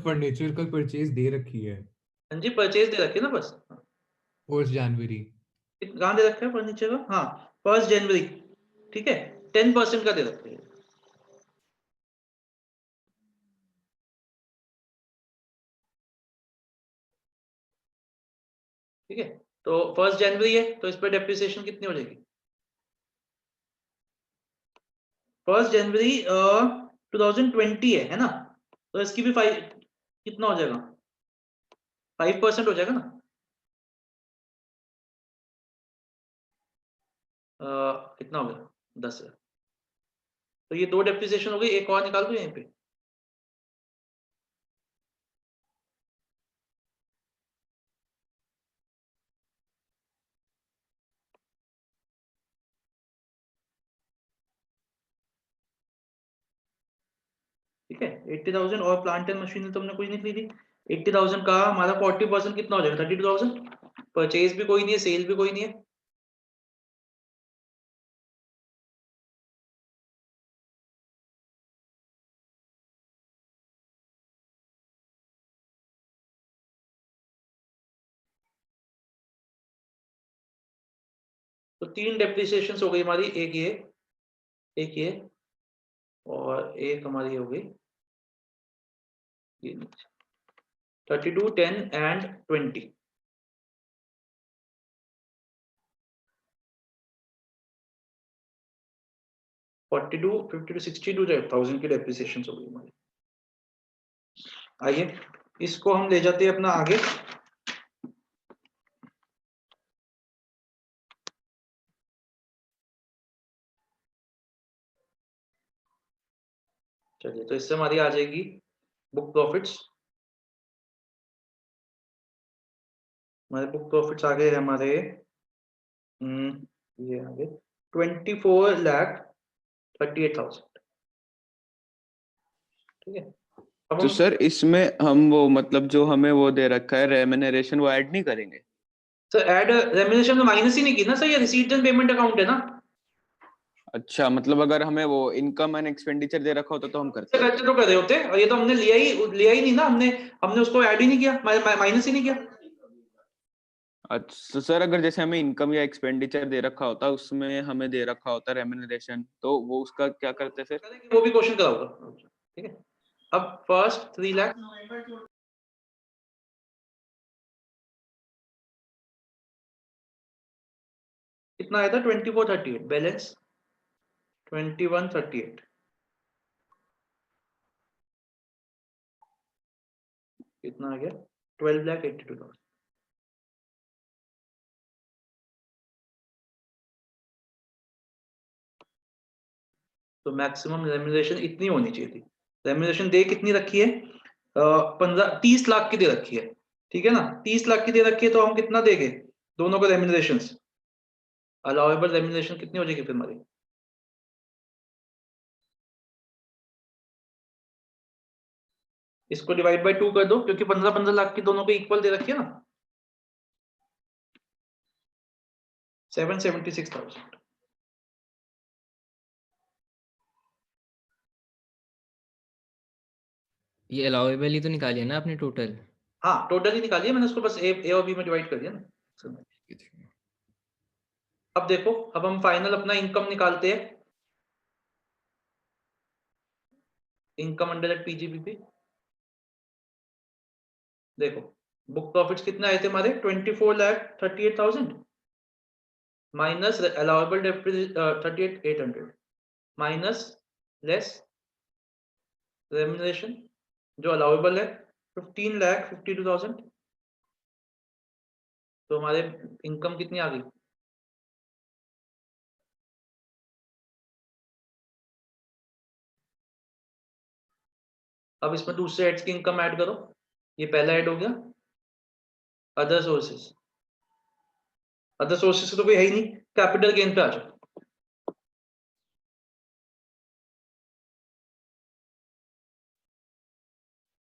फर्नीचर का परचेज दे रखी है हाँ जी, परचेज दे रखे ना बस, 1 जनवरी। कहाँ दे रखा है फर्नीचर का, हाँ 1 जनवरी, ठीक है, 10% का दे रखे हैं। ठीक है, तो 1 जनवरी है, तो इस पर डेप्रिसिएशन कितनी हो जाएगी? 1 जनवरी 2020 है ना, तो इसकी भी 5 कितना हो जाएगा, 5% हो जाएगा ना। कितना हो गया 10,000, तो ये 2 डेप्रिसिएशन हो गई, एक और निकाल दो यहीं पे। ठीक है, 80,000 और प्लांट एंड मशीनरी तो हमने कुछ नहीं खरीदी। 80,000 का हमारा 40% कितना हो जाएगा 32,000, परचेज भी कोई नहीं है, सेल भी कोई नहीं है। तो 3 डेप्रिसिएशन हो गई हमारी, एक ये और एक हमारी हो गई 32, 10 एंड 20। फोर्टी टू 50 to 62,000 की डेप्रिसिएशन हो गई हमारी। आइए इसको हम ले जाते हैं अपना आगे। चलिए, तो इससे हमारी आ जाएगी बुक प्रॉफिट्स। हमारे बुक प्रॉफिट्स आ गए हमारे, ये आ गए 24,38,000। ठीक है, अब तो हम सर इसमें हम वो मतलब जो हमें वो दे रखा है रेम्यूनरेशन, वो ऐड नहीं करेंगे? सर ऐड रेम्यूनरेशन में माइनस ही नहीं की ना सर, ये रिसीट्स एंड पेमेंट अकाउंट है ना। अच्छा, मतलब अगर हमें वो इनकम एंड एक्सपेंडिचर दे रखा होता तो हम करते। करते तो कर रहे होते, और ये तो हमने लिया ही नहीं ना, हमने उसको ऐड ही नहीं किया, माइनस ही नहीं किया। अच्छा सर, अगर जैसे हमें इनकम या एक्सपेंडिचर दे रखा होता, उसमें हमें दे रखा होता रेम्यूनरेशन, तो वो उसका क्या करते फिर? वो भी क्वेश्चन करा होगा। ठीक है, अब फर्स्ट 3 लाख कितना आया था 2438, बैलेंस 2138, कितना आ गया 12,82,000। तो मैक्सिमम रेम्यूनरेशन इतनी होनी चाहिए थी। रेम्यूनरेशन दे कितनी रखी है, 30 लाख की दे रखी है। ठीक है ना, 30 लाख की दे रखी है, तो हम कितना देंगे दोनों को रेम्यूनरेशन, अलाउएबल रेम्यूनरेशन कितनी हो जाएगी फिर हमारी? इसको डिवाइड बाय 2 कर दो, क्योंकि 15 लाख की दोनों को इक्वल दे रखी है ना। 776,000। ये अलाउएबल ही तो निकाली है ना आपने टोटल? हाँ टोटल ही निकालिए, मैंने उसको बस ए और बी में डिवाइड कर दिया ना। अब देखो, अब हम फाइनल अपना इनकम निकालते हैं, इनकम अंडर दैट पीजीबीपी। देखो बुक प्रॉफिट्स कितने आए थे हमारे? 24,38,000 minus allowable 38,800 minus less remuneration जो अलाउएबल है 15,52,000। तो हमारे इनकम कितनी आ गई? अब इसमें दूसरे हेड्स की इनकम ऐड करो, ये पहला ऐड हो गया। अदर सोर्सेस, अदर सोर्सेस तो कोई है ही नहीं, कैपिटल गेन पे आ जाओ।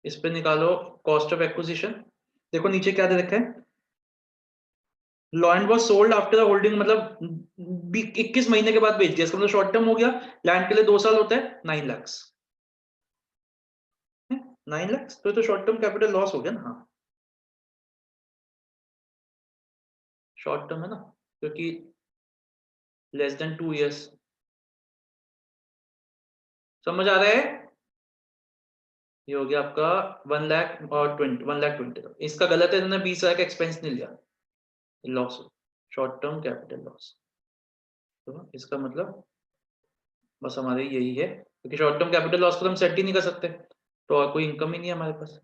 इस पे निकालो कॉस्ट ऑफ एक्विजिशन। देखो नीचे क्या दे रखा है, land was sold after the holding, मतलब 21 महीने के बाद बेच दिया, इसका मतलब शॉर्ट टर्म हो गया। लैंड के लिए 2 साल होता है, 9 लाख। 9 लाख तो शॉर्ट टर्म कैपिटल लॉस हो गया ना। हाँ शॉर्ट टर्म है ना, क्योंकि लेस देन 2 इयर्स। समझ आ रहा है? ये हो गया आपका 1,20,000। इसका गलत है, इन्होंने 20 लाख एक्सपेंस नहीं लिया, loss, short term capital loss. तो इसका मतलब बस हमारे यही है, क्योंकि शॉर्ट टर्म कैपिटल लॉस को हम सेट ही नहीं कर सकते, तो और कोई इनकम ही नहीं है हमारे पास।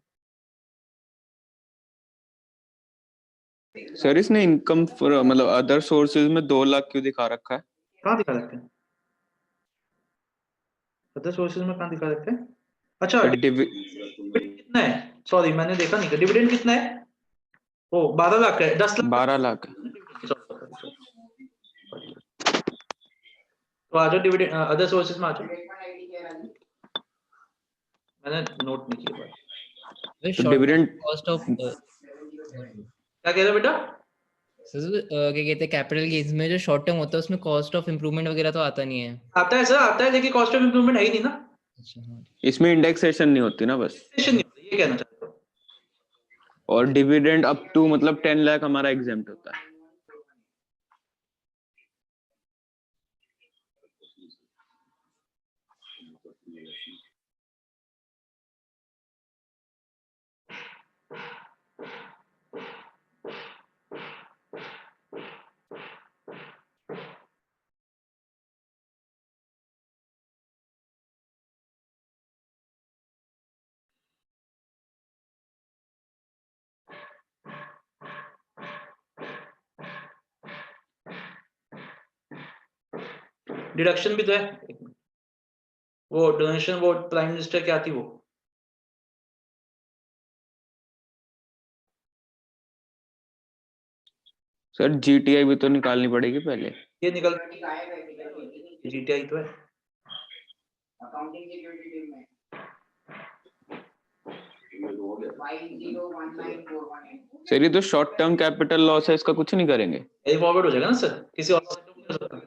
सर इसने इनकम मतलब अदर सोर्सेज में 2 लाख क्यों दिखा रखा है? कहाँ दिखा रखते हैं? अदर सोर्सेज में कहाँ दिखा रखते हैं? अच्छा डिविडेंड कितना है? सॉरी मैंने देखा नहीं, डिविडेंड कितना है? ओ 12 लाख है, 10 लाख 12 लाख। तो आ जाओ डिविडेंड अदर सोर्सेज में आ जाओ, मैंने नोट नहीं किया। तो डिविडेंड कॉस्ट ऑफ क्या कह रहे हो बेटा? क्या कहते हैं, कैपिटल गेन्स में जो शॉर्ट टर्म होता है उसमें कॉस्ट ऑफ इम्प्रूवमेंट वगैरह तो आता नहीं है। आता है सर, आता है, लेकिन कॉस्ट ऑफ इंप्रूवमेंट है ही नहीं ना। अच्छा हाँ। इसमें इंडेक्सेशन नहीं होती ना बस। Indexation नहीं होता, ये कहना चाहते हो। और डिविडेंड अप टू मतलब 10 लाख हमारा एग्जेम्प्ट होता है। डिडक्शन भी तो है, वो डोनेशन, वो प्राइम मिनिस्टर क्या थी वो? सर जीटीआई भी तो निकालनी पड़ेगी पहले। ये निकल जीटीआई तो है। सर ये तो शॉर्ट टर्म कैपिटल लॉस है, इसका कुछ नहीं करेंगे? कैरी फॉरवर्ड हो जाएगा ना सर, किसी और से नहीं हो सकता।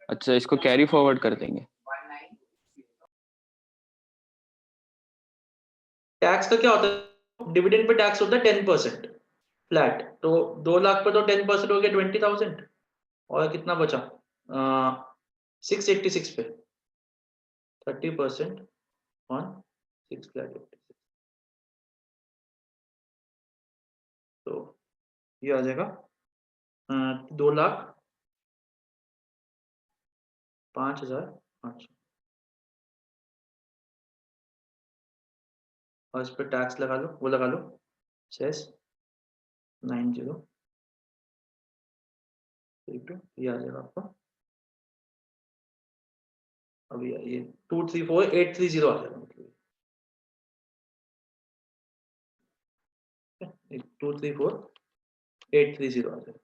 अच्छा इसको कैरी फॉरवर्ड कर देंगे। टैक्स का क्या होता है? डिविडेंड पे टैक्स होता है 10% फ्लैट, तो 2 लाख पर तो 10% हो गया 20,000, और कितना बचा 686 पे 30% ऑन 6 लाख। तो ये आ जाएगा 2,05,800, और इस पर टैक्स लगा लो, वो लगा लो सेस 90, ये आ जाएगा आपका। अभी ये 234,830 आ जाएगा, मतलब 234,830 आ जाएगा।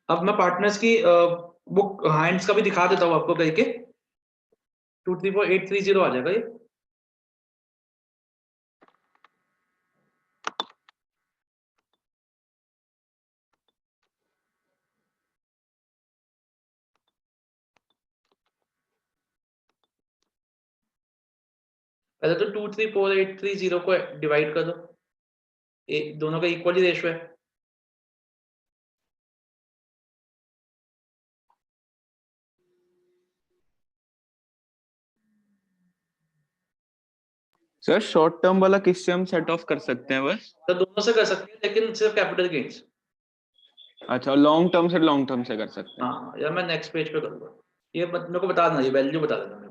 अब मैं पार्टनर्स की बुक हैंड्स का भी दिखा देता हूँ आपको करके। 234830 आ जाएगा ये। पहले तो 234830 को डिवाइड कर दो, दोनों का इक्वली रेशियो है। सर शॉर्ट टर्म वाला किससे हम सेट ऑफ कर सकते हैं बस? तो दोनों से कर सकते हैं, लेकिन सिर्फ कैपिटल गेन्स। अच्छा, लॉन्ग टर्म से कर सकते हैं। हाँ, या मैं नेक्स्ट पेज पे करूँगा। ये मेरे को बता देना, ये वैल्यू बता देना मेरे को।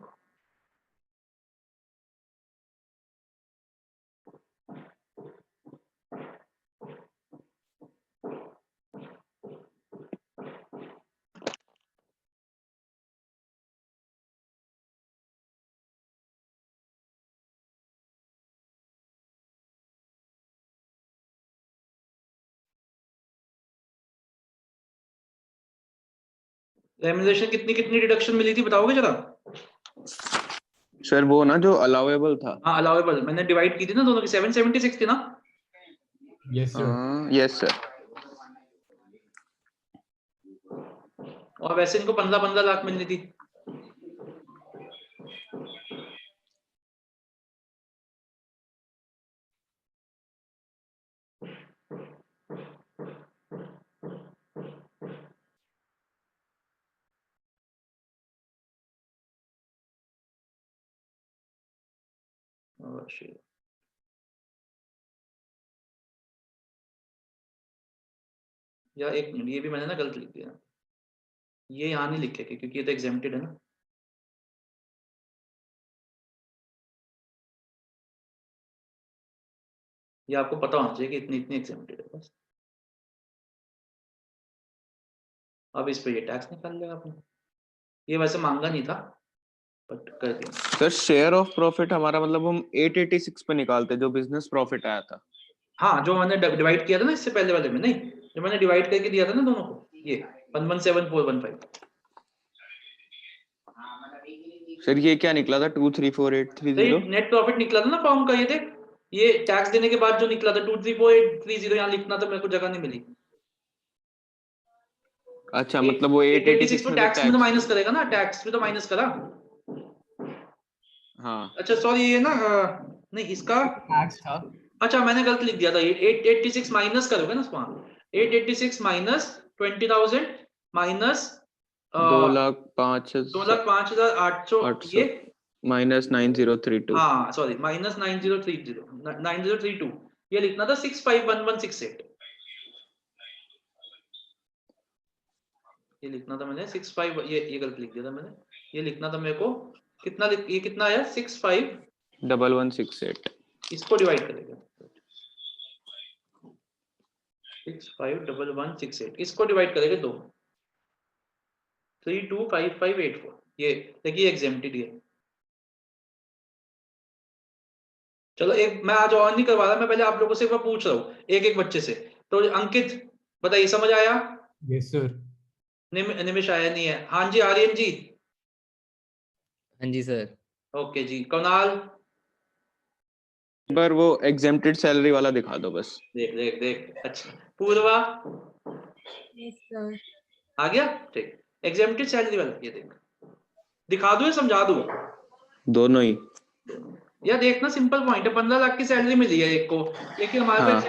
रेम्यूनरेशन कितनी कितनी डिडक्शन मिली थी बताओगे जरा? सर वो ना जो अलाउएबल था। हाँ, अलाउएबल मैंने डिवाइड की थी ना दोनों की, 776 थी ना? Yes sir. Yes sir. और वैसे इनको 15-15 लाख मिलनी थी। या एक मिनट, ये भी मैंने ना गलत लिख दिया, ये यहाँ नहीं लिखे क्योंकि ये तो एग्जेम्प्टेड है ना। ये आपको पता होना चाहिए कि इतनी इतनी एग्जेम्प्टेड है बस। अब इस पे ये टैक्स निकाल लिया आपने, ये वैसे मांगा नहीं था बट कर दिया। सर शेयर ऑफ प्रॉफिट हमारा मतलब हम 886 पे निकालते जो बिजनेस प्रॉफिट आया था। हाँ, जो मैंने डिवाइड किया था ना इससे पहले वाले में, नहीं जो मैंने डिवाइड करके दिया था ना दोनों को, ये 117415। सर ये क्या निकला था 234830? नेट प्रॉफिट निकला था ना फॉर्म का, ये देख, ये टैक्स देने के बाद जो निकला था 234830, यहाँ लिखना था, मेरे को जगह नहीं मिली। अच्छा, मतलब वो 886 तो में टैक्स में तो माइनस करेगा ना, टैक्स में तो माइनस करा। हाँ। अच्छा सॉरी, ये ना नहीं इसका टैक्स था। अच्छा मैंने गलत लिख दिया था, 886 माइनस करोगे ना उसको, 886 माइनस 20,000 माइनस 2,05,800 ये माइनस 9032। हाँ सॉरी, माइनस 9032 ये लिखना था 651168, ये लिखना था मैंने 65, ये गलत लिख दिया था मैंने, ये लिखना था मेरे को कितना, ये कितना आया 651168। इसको डिवाइड करेगा 651168, इसको डिवाइड करेगा 2, 325584, ये देखिए एग्जेम्प्टेड है। चलो एक मैं आज और नहीं करवा रहा, मैं पहले आप लोगों से एक बार पूछ रहा हूँ एक एक बच्चे से। तो अंकित बताइए, समझ आया? Yes sir. निमिष आया नहीं है। हाँ जी, आर्यन जी। हाँ जी सर। ओके जी, कौनाल। पर वो एग्जेम्प्टेड सैलरी वाला दिखा दो बस। देख देख देख, अच्छा पूर्वा यस सर। आ गया, ठीक। एग्जेम्प्टेड सैलरी वाला ये देख, दिखा दूं या समझा दूं? दोनों ही। या देखना सिंपल पॉइंट है, 15 लाख की सैलरी मिली है एक को, लेकिन हमारे पास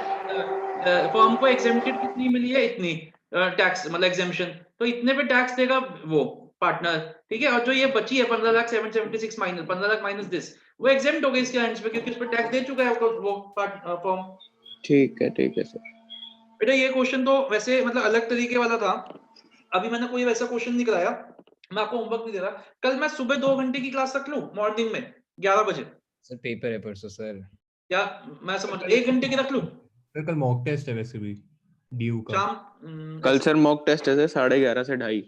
फॉर्म को एग्जेम्प्टेड कितनी मिली है, इतनी टैक्स मतलब एग्जेम्पशन, तो इतने पे टैक्स देगा वो पार्टनर, ठीक है। और जो ये बची है 15,776 माइनस 15 लाख माइनस दिस, वो एग्जेम्प्ट हो गई इसके एंड्स पे, क्योंकि उस पर टैक्स दे चुका है वो फॉर्म। ठीक है सर। बेटा ये क्वेश्चन तो वैसे मतलब अलग तरीके वाला था, अभी मैंने कोई वैसा क्वेश्चन नहीं कराया, मैं आपको होमवर्क नहीं दे रहा। कल मैं सुबह 2 घंटे की क्लास रख लूं मॉर्निंग में 11 बजे, सर पेपर है परसों सर। या मैं समझ 1 घंटे की रख लूं सर कल मॉक टेस्ट है वैसे भी ड्यू का। शाम। कल सर मॉक टेस्ट है 11:30 से 2:30।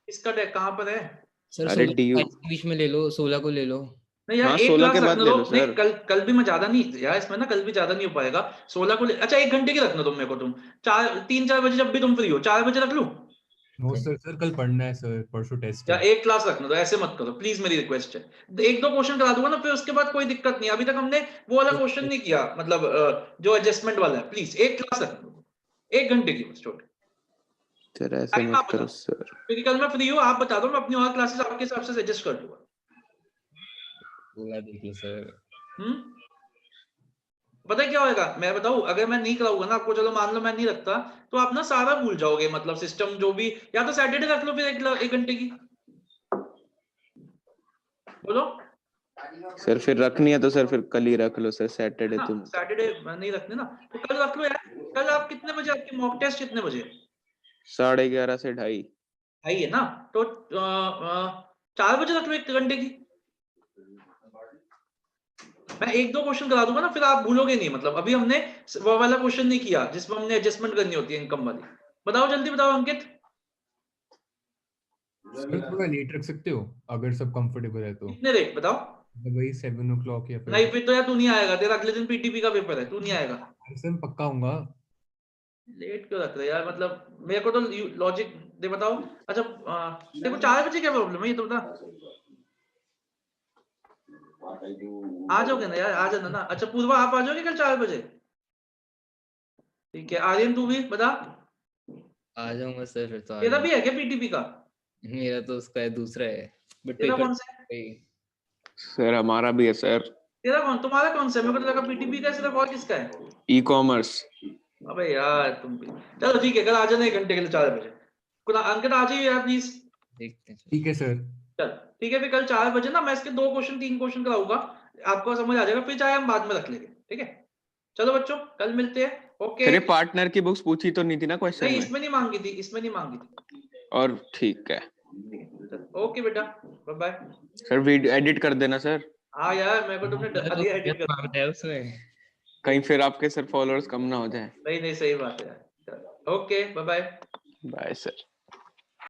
इसका डेक कहाँ पर है? सर अरे 16 DU के बीच में ले लो, 16 को ले लो। नहीं यार, हाँ, एक 16 क्लास के बाद रखने ले दो। लो नहीं सर। कल भी मैं ज्यादा नहीं यार, इसमें ना कल भी ज्यादा नहीं हो पाएगा। 16 को अच्छा 1 घंटे की रखना तुम मेरे को, तुम 3-4 बजे जब भी तुम फ्री हो 4 बजे रख लूं। नो सर, सर कल पढ़ना है सर, परसों टेस्ट या है। एक क्लास रखना, तो ऐसे मत करो प्लीज, मेरी रिक्वेस्ट है। एक दो क्वेश्चन करा दूंगा ना, फिर उसके बाद कोई दिक्कत नहीं। अभी तक हमने वो वाला क्वेश्चन नहीं किया, मतलब जो एडजस्टमेंट वाला है। प्लीज एक क्लास रखना, 1 घंटे की बस टोटल। सर ऐसे टाइम मत आप करो बताओ, सर। क्योंकि कल मैं फ्री हूँ, आप बता दो, मैं अपनी और क्लासेस आपके हिसाब से एडजस्ट कर दूंगा। पूरा देख लो सर। पता है क्या होगा, मैं बताऊं, अगर मैं नहीं कराऊंगा ना आपको, चलो मान लो मैं नहीं रखता, तो आप ना सारा भूल जाओगे, मतलब सिस्टम जो भी। या तो सैटरडे रख लो फिर 1 घंटे की, बोलो। सर फिर रखनी है तो सर फिर कल ही रख लो सर, सैटरडे हाँ, तुम सैटरडे नहीं रखने ना, तो कल रख लो यार। कल आप कितने बजे, आपकी मॉक टेस्ट कितने बजे? 11:30 से 2:30। आई है ना, तो 4 बजे रख लो 1 घंटे की। मैं 1-2 क्वेश्चन करा दूंगा ना, फिर आप भूलोगे नहीं। मतलब अभी हमने वो वाला क्वेश्चन नहीं किया जिसमें हमने एडजस्टमेंट करनी होती है इनकम वाली। बताओ जल्दी बताओ अंकित। सर थोड़ा लेट रख सकते हो अगर सब कंफर्टेबल है तो, कितने रेट बताओ? मतलब वही 7 o'clock या नहीं फिर। फिर तो यार तू नहीं आएगा, तेरा अगले दिन पीटीपी का पेपर है, तू नहीं आएगा। अरे सर मैं पक्का आऊंगा। लेट क्यों रख रहे यार, मतलब मेरे को तो लॉजिक दे बताओ। अच्छा देखो 4 बजे क्या प्रॉब्लम है ये तो बता। आ जाओगे ना यार, आ जाना ना। अच्छा पूर्वा आप आ जाओगे कल 4 बजे? ठीक है, आर्यन तू भी बता। आ जाऊंगा सर, फिर तो आ तेरा जाऊंगा। भी है क्या पीटीपी का? मेरा तो उसका है, दूसरा है, बट तेरा पेपर कौन सा है? सर हमारा भी है सर, तेरा कौन, तुम्हारा कौन सा है? मेरे को तो लगा पीटीपी का है सिर्फ, और किसका है? E commerce. अबे यार तुम भी। चलो ठीक है, कल आ जाना 1 घंटे के लिए 4 बजे। अंकित आ जाइए यार प्लीज। देखते हैं। ठीक है सर। चल ठीक है, फिर कल 4 बजे ना मैं इसके 2 क्वेश्चन 3 क्वेश्चन कराऊंगा, आपको समझ आ जाएगा, फिर चाहे हम बाद में रख लेंगे। ठीक है, चलो बच्चों कल मिलते हैं। ओके। सर ये पार्टनर की बुक्स पूछी तो नहीं थी ना क्वेश्चन नहीं में? इसमें नहीं मांगी थी, इसमें नहीं मांगी थी। और ठीक है ओके बेटा, bye bye. Sir, video edit कर देना सर, हाँ यार मेरे को तुमने मेरा डरा तो दिया एडिट गलत कर। मांगता है उसमें। कहीं फिर आपके सर फॉलोअर्स कम ना हो जाए। नहीं नहीं सही बात है यार। Okay bye bye. Bye sir.